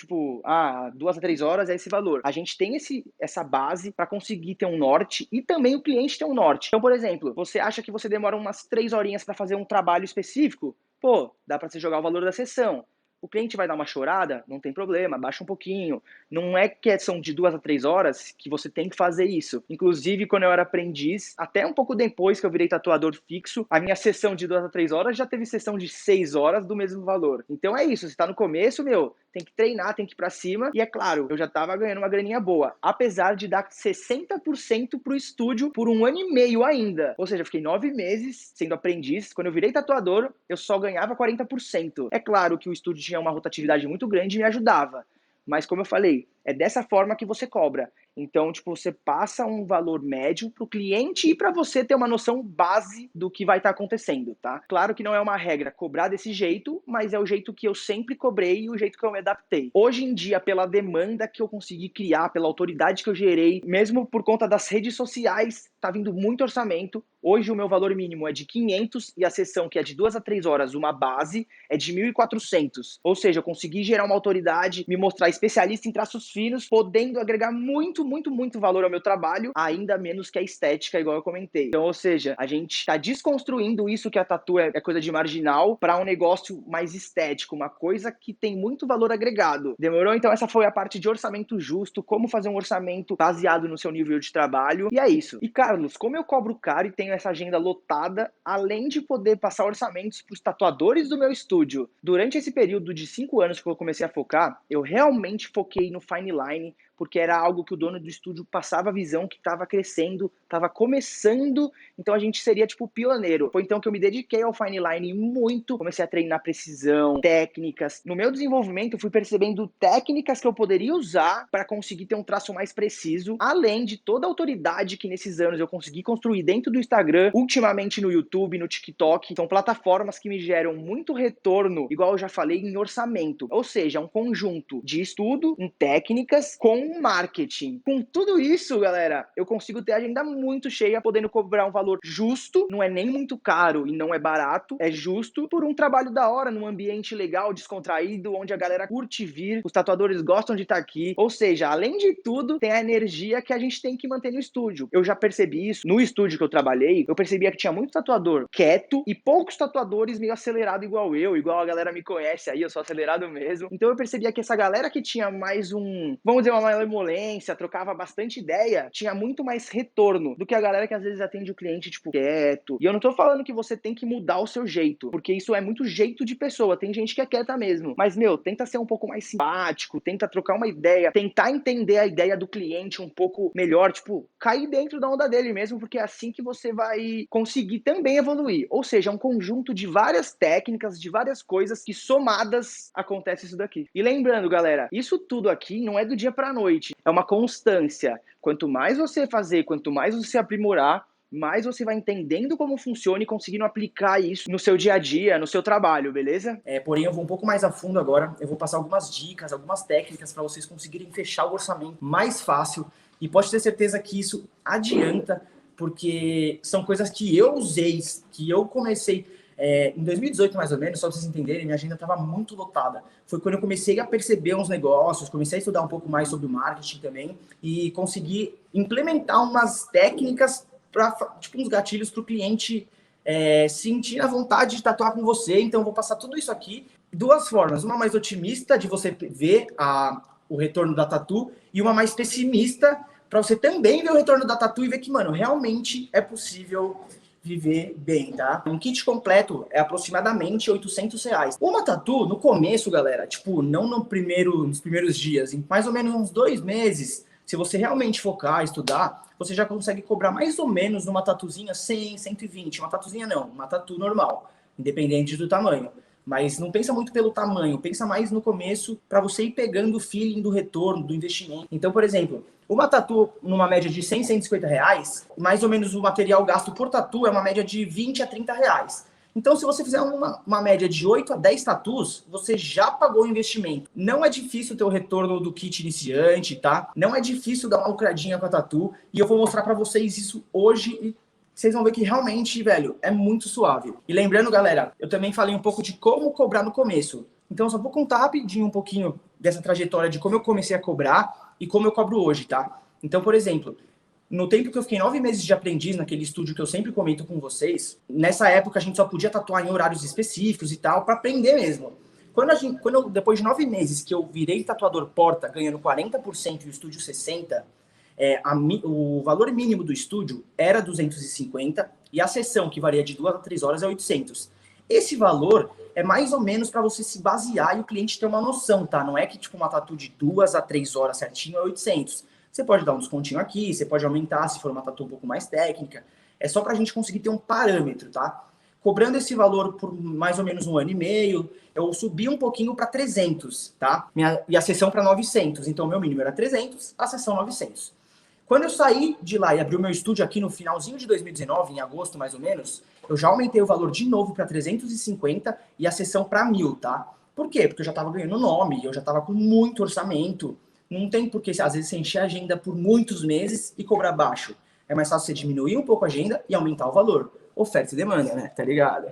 2 a 3 horas é esse valor. A gente tem essa base para conseguir ter um norte e também o cliente ter um norte. Então, por exemplo, você acha que você demora umas 3 horinhas para fazer um trabalho específico? Pô, dá para você jogar o valor da sessão. O cliente vai dar uma chorada? Não tem problema, baixa um pouquinho. Não é que são de 2 a 3 horas que você tem que fazer isso. Inclusive, quando eu era aprendiz, até um pouco depois que eu virei tatuador fixo, a minha sessão de 2 a 3 horas já teve sessão de 6 horas do mesmo valor. Então é isso, você tá no começo, meu, tem que treinar, tem que ir pra cima. E é claro, eu já tava ganhando uma graninha boa, apesar de dar 60% pro estúdio por 1 ano e meio ainda. Ou seja, eu fiquei 9 meses sendo aprendiz. Quando eu virei tatuador, eu só ganhava 40%. É claro que o estúdio tinha uma rotatividade muito grande e me ajudava. Mas como eu falei, é dessa forma que você cobra. Então, tipo, você passa um valor médio para o cliente e para você ter uma noção base do que vai estar acontecendo, tá? Claro que não é uma regra cobrar desse jeito, mas é o jeito que eu sempre cobrei e o jeito que eu me adaptei. Hoje em dia, pela demanda que eu consegui criar, pela autoridade que eu gerei, mesmo por conta das redes sociais, tá vindo muito orçamento. Hoje o meu valor mínimo é de 500 e a sessão, que é de 2 a 3 horas, uma base, é de 1.400. Ou seja, eu consegui gerar uma autoridade, me mostrar especialista em traços finos, podendo agregar muito valor ao meu trabalho, ainda menos que a estética, igual eu comentei. Então, ou seja, a gente tá desconstruindo isso que a tatu é coisa de marginal para um negócio mais estético, uma coisa que tem muito valor agregado. Demorou? Então essa foi a parte de orçamento justo, como fazer um orçamento baseado no seu nível de trabalho, e é isso. E Carlos, como eu cobro caro e tenho essa agenda lotada, além de poder passar orçamentos para os tatuadores do meu estúdio, durante esse período de 5 anos que eu comecei a focar, eu realmente foquei no fine line, porque era algo que o dono do estúdio passava a visão que estava crescendo, estava começando, então a gente seria tipo pioneiro. Foi então que eu me dediquei ao fine line muito, comecei a treinar precisão, técnicas. No meu desenvolvimento eu fui percebendo técnicas que eu poderia usar para conseguir ter um traço mais preciso, além de toda a autoridade que nesses anos eu consegui construir dentro do Instagram, ultimamente no YouTube, no TikTok. São plataformas que me geram muito retorno, igual eu já falei, em orçamento. Ou seja, um conjunto de estudo, em técnicas, com marketing. Com tudo isso, galera, eu consigo ter a agenda muito cheia, podendo cobrar um valor justo, não é nem muito caro e não é barato, é justo, por um trabalho da hora, num ambiente legal, descontraído, onde a galera curte vir, os tatuadores gostam de estar aqui. Ou seja, além de tudo, tem a energia que a gente tem que manter no estúdio. Eu já percebi isso no estúdio que eu trabalhei, eu percebia que tinha muito tatuador quieto e poucos tatuadores meio acelerado igual eu, igual a galera me conhece aí, eu sou acelerado mesmo. Então eu percebia que essa galera que tinha mais vamos dizer, uma malemolência, trocava bastante ideia, tinha muito mais retorno do que a galera que às vezes atende o cliente, tipo, quieto. E eu não tô falando que você tem que mudar o seu jeito, porque isso é muito jeito de pessoa, tem gente que é quieta mesmo. Mas, meu, tenta ser um pouco mais simpático, tenta trocar uma ideia, tentar entender a ideia do cliente um pouco melhor, tipo, cair dentro da onda dele mesmo, porque é assim que você vai conseguir também evoluir. Ou seja, é um conjunto de várias técnicas, de várias coisas que somadas acontece isso daqui. E lembrando, galera, isso tudo aqui não é do dia pra noite, é uma constância. Quanto mais você fazer, quanto mais você aprimorar, mais você vai entendendo como funciona e conseguindo aplicar isso no seu dia a dia, no seu trabalho, beleza? Porém, eu vou um pouco mais a fundo agora. Eu vou passar algumas dicas, algumas técnicas para vocês conseguirem fechar o orçamento mais fácil. E pode ter certeza que isso adianta, porque são coisas que eu usei, que eu comecei em 2018, mais ou menos, só para vocês entenderem, minha agenda estava muito lotada. Foi quando eu comecei a perceber uns negócios, comecei a estudar um pouco mais sobre o marketing também e consegui implementar umas técnicas para, tipo, uns gatilhos para o cliente sentir a vontade de tatuar com você. Então, eu vou passar tudo isso aqui. Duas formas. Uma mais otimista, de você ver o retorno da tatu, e uma mais pessimista, para você também ver o retorno da tatu e ver que, mano, realmente é possível viver bem, tá? Um kit completo é aproximadamente R$800. Uma tatu, no começo, galera, tipo, não nos primeiros dias, em mais ou menos uns 2 meses, se você realmente focar, estudar, você já consegue cobrar mais ou menos numa tatuzinha 100, 120. Uma tatuzinha não, uma tatu normal, independente do tamanho. Mas não pensa muito pelo tamanho, pensa mais no começo para você ir pegando o feeling do retorno, do investimento. Então, por exemplo, uma tatu numa média de 100, 150 reais, mais ou menos o material gasto por tatu é uma média de 20 a 30 reais. Então, se você fizer uma média de 8 a 10 tatus, você já pagou o investimento. Não é difícil ter o retorno do kit iniciante, tá? Não é difícil dar uma lucradinha com a tatu. E eu vou mostrar para vocês isso hoje e vocês vão ver que realmente, velho, é muito suave. E lembrando, galera, eu também falei um pouco de como cobrar no começo. Então, eu só vou contar rapidinho um pouquinho dessa trajetória de como eu comecei a cobrar e como eu cobro hoje, tá? Então, por exemplo, no tempo que eu fiquei 9 meses de aprendiz naquele estúdio que eu sempre comento com vocês, nessa época a gente só podia tatuar em horários específicos e tal, para aprender mesmo. Depois de 9 meses que eu virei tatuador porta, ganhando 40% e o estúdio 60%, o valor mínimo do estúdio era 250 e a sessão, que varia de 2 a 3 horas, é 800. Esse valor é mais ou menos para você se basear e o cliente ter uma noção, tá? Não é que tipo uma tatu de 2 a 3 horas certinho é 800. Você pode dar um descontinho aqui, você pode aumentar se for uma tatu um pouco mais técnica. É só para a gente conseguir ter um parâmetro, tá? Cobrando esse valor por mais ou menos 1 ano e meio, eu subi um pouquinho para 300, tá? E a sessão para 900. Então, meu mínimo era 300, a sessão 900. Quando eu saí de lá e abri o meu estúdio aqui no finalzinho de 2019, em agosto mais ou menos, eu já aumentei o valor de novo para 350 e a sessão para 1.000, tá? Por quê? Porque eu já estava ganhando nome, eu já estava com muito orçamento. Não tem por que, às vezes, você encher a agenda por muitos meses e cobrar baixo. É mais fácil você diminuir um pouco a agenda e aumentar o valor. Oferta e demanda, né? Tá ligado?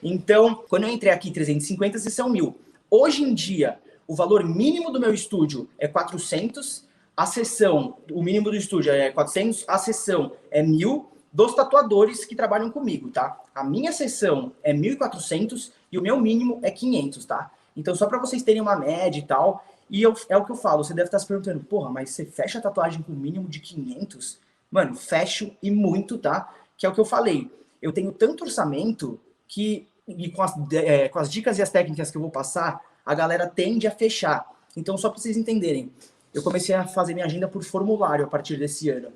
Então, quando eu entrei aqui 350, sessão 1.000. Hoje em dia, o valor mínimo do meu estúdio é 400, a sessão, o mínimo do estúdio é 400, a sessão é 1.000 dos tatuadores que trabalham comigo, tá? A minha sessão é 1.400 e o meu mínimo é 500, tá? Então, só para vocês terem uma média e tal, é o que eu falo, você deve estar se perguntando, porra, mas você fecha a tatuagem com o mínimo de 500? Mano, fecho e muito, tá? Que é o que eu falei. Eu tenho tanto orçamento que, com as dicas e as técnicas que eu vou passar, a galera tende a fechar. Então, só para vocês entenderem, eu comecei a fazer minha agenda por formulário a partir desse ano.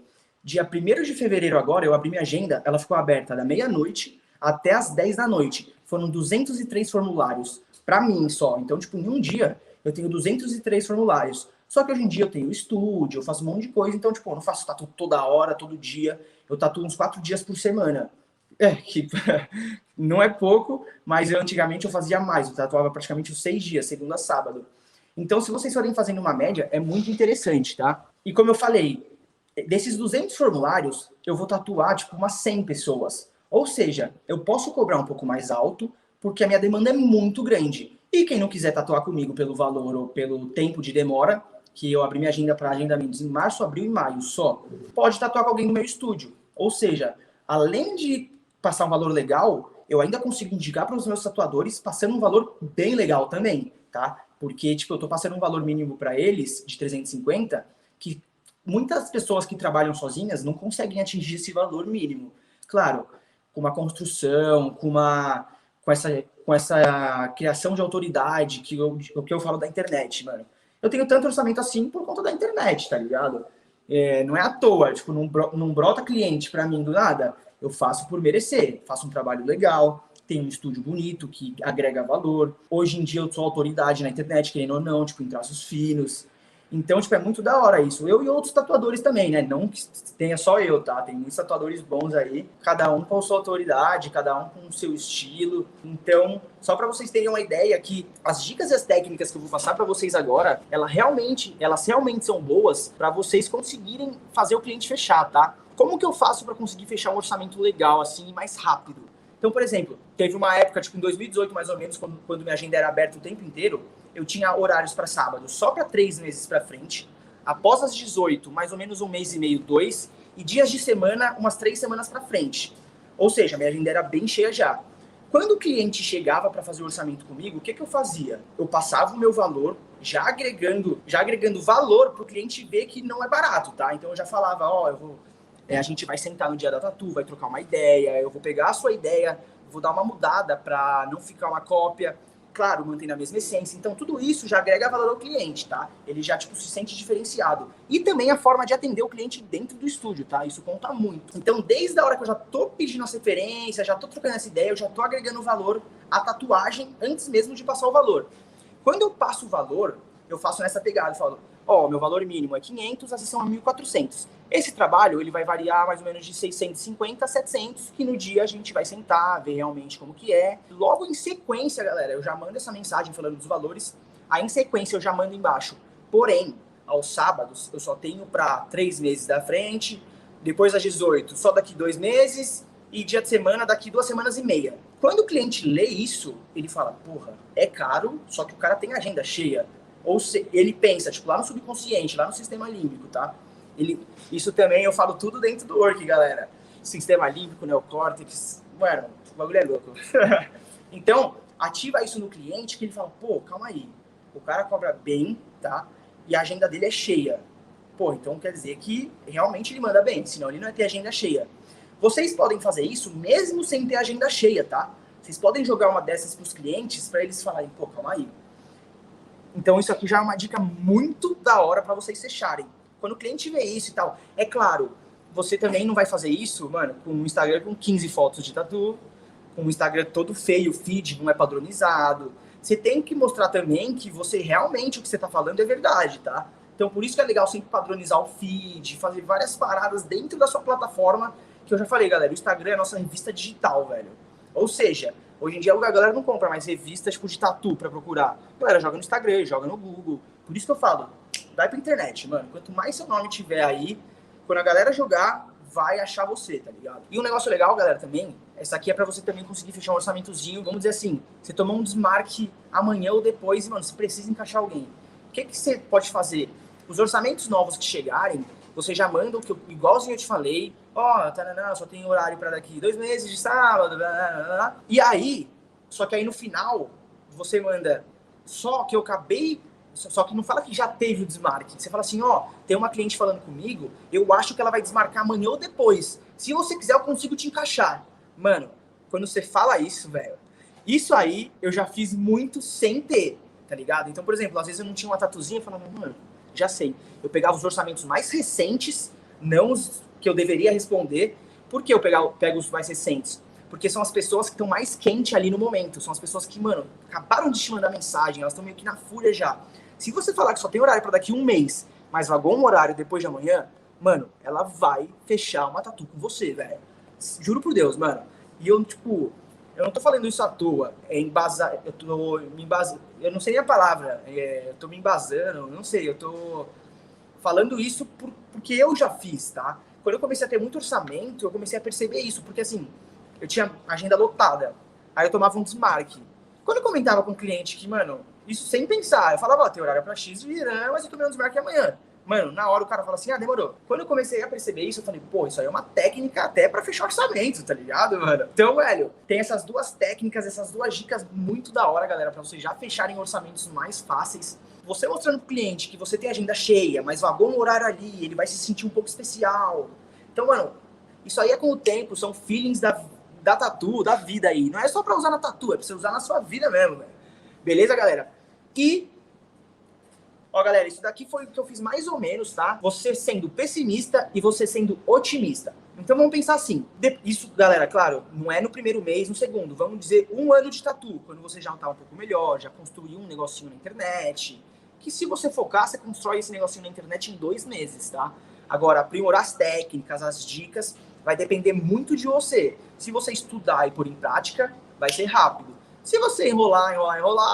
Dia 1º de fevereiro agora, eu abri minha agenda, ela ficou aberta da meia-noite até as 10 da noite. Foram 203 formulários para mim só. Então, tipo, em um dia, eu tenho 203 formulários. Só que hoje em dia eu tenho estúdio, eu faço um monte de coisa, então, tipo, eu não faço tatu toda hora, todo dia. Eu tatuo uns 4 dias por semana. Que não é pouco, mas antigamente eu fazia mais. Eu tatuava praticamente os 6 dias, segunda a sábado. Então, se vocês forem fazendo uma média, é muito interessante, tá? E como eu falei, desses 200 formulários, eu vou tatuar, tipo, umas 100 pessoas. Ou seja, eu posso cobrar um pouco mais alto, porque a minha demanda é muito grande. E quem não quiser tatuar comigo pelo valor ou pelo tempo de demora, que eu abri minha agenda para agendamentos em março, abril e maio só, pode tatuar com alguém no meu estúdio. Ou seja, além de passar um valor legal, eu ainda consigo indicar para os meus tatuadores passando um valor bem legal também, tá? Porque, tipo, eu tô passando um valor mínimo para eles de 350, que muitas pessoas que trabalham sozinhas não conseguem atingir esse valor mínimo. Claro, com uma construção, com essa criação de autoridade, o que eu falo da internet, mano. Eu tenho tanto orçamento assim por conta da internet, tá ligado? Não é à toa, tipo, não brota cliente para mim do nada. Eu faço por merecer, faço um trabalho legal, tenho um estúdio bonito que agrega valor. Hoje em dia eu sou autoridade na internet, querendo ou não, tipo, em traços finos. Então, tipo, é muito da hora isso. Eu e outros tatuadores também, né? Não que tenha só eu, tá? Tem muitos tatuadores bons aí, cada um com a sua autoridade, cada um com o seu estilo. Então, só para vocês terem uma ideia que as dicas e as técnicas que eu vou passar para vocês agora, elas realmente são boas para vocês conseguirem fazer o cliente fechar, tá? Como que eu faço para conseguir fechar um orçamento legal, assim, mais rápido? Então, por exemplo, teve uma época, tipo, em 2018, mais ou menos, quando minha agenda era aberta o tempo inteiro, eu tinha horários para sábado só para 3 meses para frente, após as 18, mais ou menos 1 mês e meio, 2, e dias de semana, umas 3 semanas para frente. Ou seja, minha agenda era bem cheia já. Quando o cliente chegava para fazer o orçamento comigo, o que eu fazia? Eu passava o meu valor, já agregando valor para o cliente ver que não é barato, tá? Então eu já falava, a gente vai sentar no dia da tatu, vai trocar uma ideia, eu vou pegar a sua ideia, vou dar uma mudada para não ficar uma cópia, claro, mantendo a mesma essência. Então, tudo isso já agrega valor ao cliente, tá? Ele já, tipo, se sente diferenciado. E também a forma de atender o cliente dentro do estúdio, tá? Isso conta muito. Então, desde a hora que eu já tô pedindo as referências, já tô trocando essa ideia, eu já tô agregando valor à tatuagem antes mesmo de passar o valor. Quando eu passo o valor, eu faço nessa pegada, eu falo, meu valor mínimo é 500, a sessão é 1.400. Esse trabalho, ele vai variar mais ou menos de 650 a 700, que no dia a gente vai sentar, ver realmente como que é. Logo em sequência, galera, eu já mando essa mensagem falando dos valores, aí em sequência eu já mando embaixo. Porém, aos sábados, eu só tenho para 3 meses da frente, depois das 18, só daqui 2 meses, e dia de semana, daqui 2 semanas e meia. Quando o cliente lê isso, ele fala, porra, é caro, só que o cara tem agenda cheia. Ou ele pensa, tipo, lá no subconsciente, lá no sistema límbico, tá? Isso também eu falo tudo dentro do work, galera. Sistema límbico, neocórtex, mano, o bagulho é louco. Então, ativa isso no cliente que ele fala, pô, calma aí, o cara cobra bem, tá? E a agenda dele é cheia. Pô, então quer dizer que realmente ele manda bem, senão ele não ia ter agenda cheia. Vocês podem fazer isso mesmo sem ter agenda cheia, tá? Vocês podem jogar uma dessas pros clientes para eles falarem, pô, calma aí. Então isso aqui já é uma dica muito da hora para vocês fecharem. Quando o cliente vê isso e tal, é claro, você também não vai fazer isso, mano, com um Instagram com 15 fotos de tatu, com um Instagram todo feio, o feed não é padronizado. Você tem que mostrar também que você realmente, o que você tá falando é verdade, tá? Então por isso que é legal sempre padronizar o feed, fazer várias paradas dentro da sua plataforma, que eu já falei, galera, o Instagram é a nossa revista digital, velho. Ou seja, hoje em dia a galera não compra mais revistas tipo de tatu pra procurar. A galera joga no Instagram, joga no Google. Por isso que eu falo, vai pra internet, mano. Quanto mais seu nome tiver aí, quando a galera jogar, vai achar você, tá ligado? E um negócio legal, galera, também, essa aqui é pra você também conseguir fechar um orçamentozinho. Vamos dizer assim, você tomou um desmarque amanhã ou depois e, mano, você precisa encaixar alguém. O que você pode fazer? Os orçamentos novos que chegarem, você já manda o que eu, igualzinho eu te falei, só tem horário para daqui 2 meses de sábado, e aí, só que aí no final, você manda, só que eu acabei, só que não fala que já teve o desmarque, você fala assim, tem uma cliente falando comigo, eu acho que ela vai desmarcar amanhã ou depois, se você quiser eu consigo te encaixar. Mano, quando você fala isso, velho, isso aí eu já fiz muito sem ter, tá ligado? Então, por exemplo, às vezes eu não tinha uma tatuzinha, eu falava, mano, já sei. Eu pegava os orçamentos mais recentes, não os que eu deveria responder. Por que eu pego os mais recentes? Porque são as pessoas que estão mais quentes ali no momento. São as pessoas que, mano, acabaram de te mandar mensagem, elas estão meio que na fúria já. Se você falar que só tem horário para daqui 1 mês, mas vagou um horário depois de amanhã, mano, ela vai fechar uma tatu com você, velho. Juro por Deus, mano. E eu, tipo, eu não tô falando isso à toa, eu tô me embasando, eu não sei a palavra, eu tô me embasando, não sei, eu tô falando isso porque eu já fiz, tá? Quando eu comecei a ter muito orçamento, eu comecei a perceber isso, porque assim, eu tinha agenda lotada, aí eu tomava um desmarque. Quando eu comentava com o cliente que, mano, isso sem pensar, eu falava, tem horário pra X virando, mas eu tomei um desmarque amanhã. Mano, na hora o cara fala assim, demorou. Quando eu comecei a perceber isso, eu falei, pô, isso aí é uma técnica até pra fechar orçamento, tá ligado, mano? Então, velho, tem essas 2 técnicas, essas 2 dicas muito da hora, galera, pra vocês já fecharem orçamentos mais fáceis. Você mostrando pro cliente que você tem agenda cheia, mas vagou um horário ali, ele vai se sentir um pouco especial. Então, mano, isso aí é com o tempo, são feelings da tatu, da vida aí. Não é só pra usar na tatu, é pra você usar na sua vida mesmo, velho. Beleza, galera? E... galera, isso daqui foi o que eu fiz mais ou menos, tá? Você sendo pessimista e você sendo otimista. Então vamos pensar assim. Isso, galera, claro, não é no primeiro mês, no segundo. Vamos dizer 1 ano de tatu. Quando você já tá um pouco melhor, já construiu um negocinho na internet. Que se você focar, você constrói esse negocinho na internet em 2 meses, tá? Agora, aprimorar as técnicas, as dicas, vai depender muito de você. Se você estudar e pôr em prática, vai ser rápido. Se você enrolar,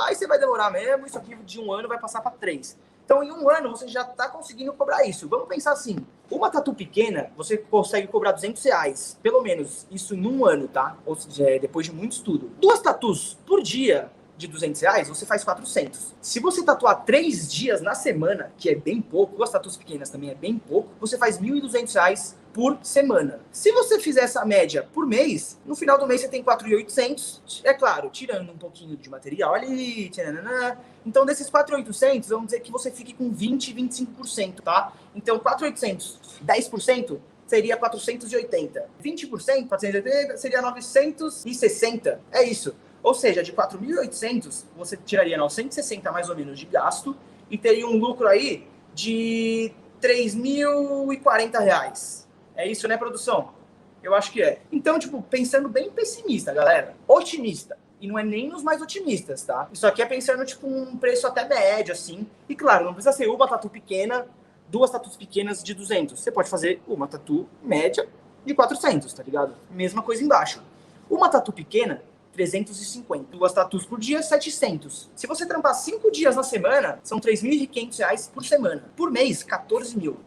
aí você vai demorar mesmo. Isso aqui de 1 ano vai passar para 3. Então, em 1 ano, você já está conseguindo cobrar isso. Vamos pensar assim, uma tatu pequena, você consegue cobrar R$200, pelo menos, isso em 1 ano, tá? Ou seja, depois de muito estudo. 2 tatus por dia de R$200, você faz 400. Se você tatuar 3 dias na semana, que é bem pouco, 2 tatus pequenas também é bem pouco, você faz R$1.200 por semana. Se você fizer essa média por mês, no final do mês você tem 4.800, é claro, tirando um pouquinho de material ali, tchananã. Então desses 4.800, vamos dizer que você fique com 20, 25%, tá? Então 4.800, 10% seria 480. 20%, 480, seria 960. É isso. Ou seja, de 4.800, você tiraria 960 mais ou menos de gasto e teria um lucro aí de R$3.040. É isso, né, produção? Eu acho que é. Então, tipo, pensando bem pessimista, galera. Otimista. E não é nem nos mais otimistas, tá? Isso aqui é pensando, tipo, um preço até médio, assim. E, claro, não precisa ser uma tatu pequena, 2 tatus pequenas de 200. Você pode fazer uma tatu média de 400, tá ligado? Mesma coisa embaixo. Uma tatu pequena, 350. 2 tatus por dia, 700. Se você trampar 5 dias na semana, são R$3.500 por semana. Por mês, 14 mil.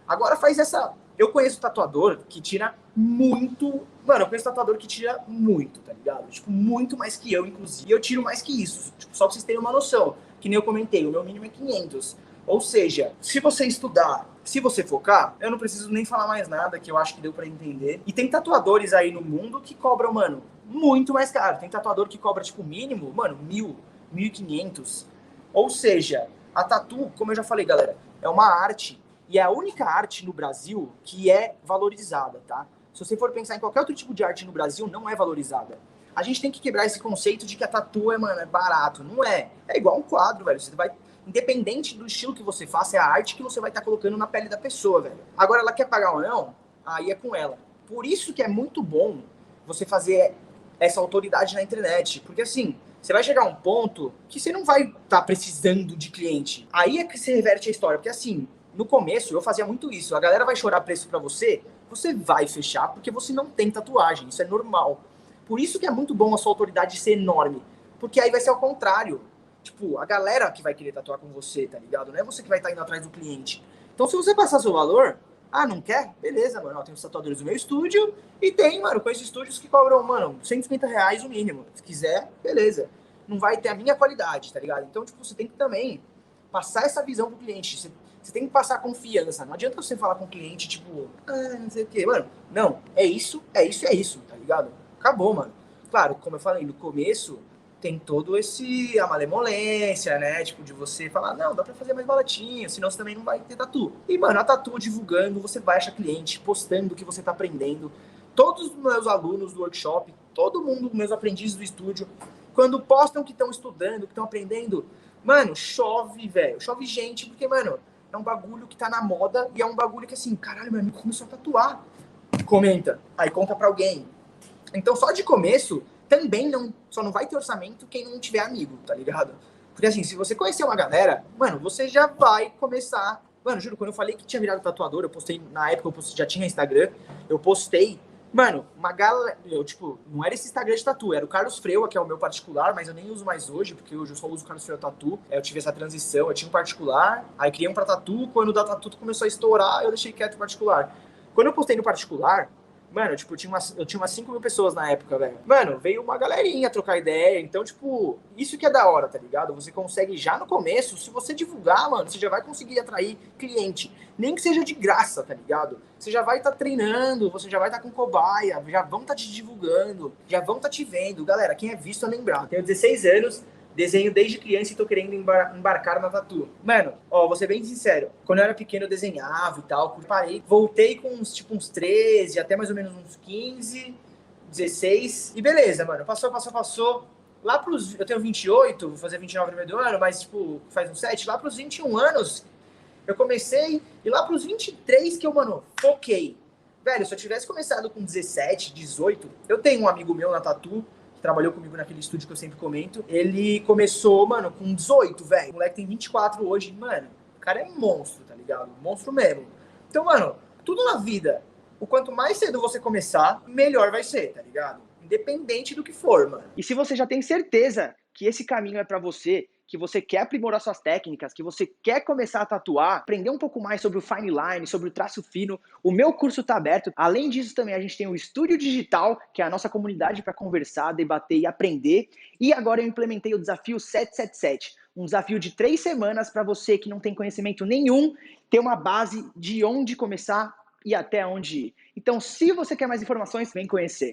Agora faz essa... Eu conheço tatuador que tira muito... Mano, eu conheço tatuador que tira muito, tá ligado? Tipo, muito mais que eu, inclusive. E eu tiro mais que isso. Tipo, só pra vocês terem uma noção. Que nem eu comentei, o meu mínimo é 500. Ou seja, se você estudar, se você focar, eu não preciso nem falar mais nada, que eu acho que deu pra entender. E tem tatuadores aí no mundo que cobram, mano, muito mais caro. Tem tatuador que cobra, tipo, mínimo, mano, 1.000, 1.500. Ou seja, a tatu, como eu já falei, galera, é uma arte e é a única arte no Brasil que é valorizada, tá? Se você for pensar em qualquer outro tipo de arte no Brasil, não é valorizada. A gente tem que quebrar esse conceito de que a tatu é, mano, é barato. Não é. É igual um quadro, velho. Você vai, independente do estilo que você faça, é a arte que você vai estar colocando na pele da pessoa, velho. Agora, ela quer pagar ou não, aí é com ela. Por isso que é muito bom você fazer essa autoridade na internet. Porque assim, você vai chegar a um ponto que você não vai estar precisando de cliente. Aí é que se reverte a história. Porque assim, no começo eu fazia muito isso. A galera vai chorar preço pra você, você vai fechar porque você não tem tatuagem. Isso é normal. Por isso que é muito bom a sua autoridade ser enorme. Porque aí vai ser ao contrário. Tipo, a galera que vai querer tatuar com você, tá ligado? Não é você que vai estar indo atrás do cliente. Então, se você passar seu valor, ah, não quer? Beleza, mano. Ó, tem os tatuadores do meu estúdio e tem, mano, com esses estúdios que cobram, mano, R$ 150 o mínimo. Se quiser, beleza. Não vai ter a minha qualidade, tá ligado? Então, tipo, você tem que também passar essa visão pro cliente. Você tem que passar confiança. Não adianta você falar com o cliente, tipo, ah, não sei o quê. Mano, não. É isso, é isso, é isso, tá ligado? Acabou, mano. Claro, como eu falei, no começo tem todo esse a malemolência, né? Tipo, de você falar, não, dá pra fazer mais baratinho, senão você também não vai ter tatu. E, mano, a tatu divulgando, você vai achar cliente, postando o que você tá aprendendo. Todos os meus alunos do workshop, todo mundo, meus aprendizes do estúdio, quando postam que estão estudando, que estão aprendendo, mano, chove, velho. Chove gente, porque, mano, é um bagulho que tá na moda e é um bagulho que, assim, caralho, meu amigo começou a tatuar. Comenta, aí conta pra alguém. Então, só de começo, também só não vai ter orçamento quem não tiver amigo, tá ligado? Porque assim, se você conhecer uma galera, mano, você já vai começar. Mano, juro, quando eu falei que tinha virado tatuador, eu postei, na época já tinha Instagram, eu postei, mano, uma galera, eu, tipo, não era esse Instagram de tatu, era o Carlos Freua, que é o meu particular, mas eu nem uso mais hoje, porque hoje eu só uso o Carlos Freua Tatu. Eu tive essa transição, eu tinha um particular, aí criei um pra tatu, quando o da tatu começou a estourar, eu deixei quieto o particular. Quando eu postei no particular, mano, tipo, eu tinha umas 5 mil pessoas na época, velho. Mano, veio uma galerinha trocar ideia. Então, tipo, isso que é da hora, tá ligado? Você consegue já no começo, se você divulgar, mano, você já vai conseguir atrair cliente. Nem que seja de graça, tá ligado? Você já vai estar treinando, você já vai estar com cobaia, já vão estar te divulgando, já vão estar te vendo. Galera, quem é visto é lembrado. Tenho 16 anos, desenho desde criança e tô querendo embarcar na tatu. Mano, ó, vou ser bem sincero. Quando eu era pequeno eu desenhava e tal, parei. Voltei com uns 13, até mais ou menos uns 15, 16. E beleza, mano. Passou. Lá pros... Eu tenho 28, vou fazer 29 no meio do ano, mas, tipo, faz uns 7. Lá pros 21 anos, eu comecei. E lá pros 23 que eu, mano, foquei. Velho, se eu tivesse começado com 17, 18... Eu tenho um amigo meu na tatu, trabalhou comigo naquele estúdio que eu sempre comento. Ele começou, mano, com 18, velho. O moleque tem 24 hoje. Mano, o cara é monstro, tá ligado? Monstro mesmo. Então, mano, tudo na vida, o quanto mais cedo você começar, melhor vai ser, tá ligado? Independente do que for, mano. E se você já tem certeza que esse caminho é pra você, que você quer aprimorar suas técnicas, que você quer começar a tatuar, aprender um pouco mais sobre o fine line, sobre o traço fino, o meu curso está aberto. Além disso, também a gente tem o Estúdio Digital, que é a nossa comunidade para conversar, debater e aprender. E agora eu implementei o desafio 777, um desafio de 3 semanas para você que não tem conhecimento nenhum, ter uma base de onde começar e até onde ir. Então, se você quer mais informações, vem conhecer.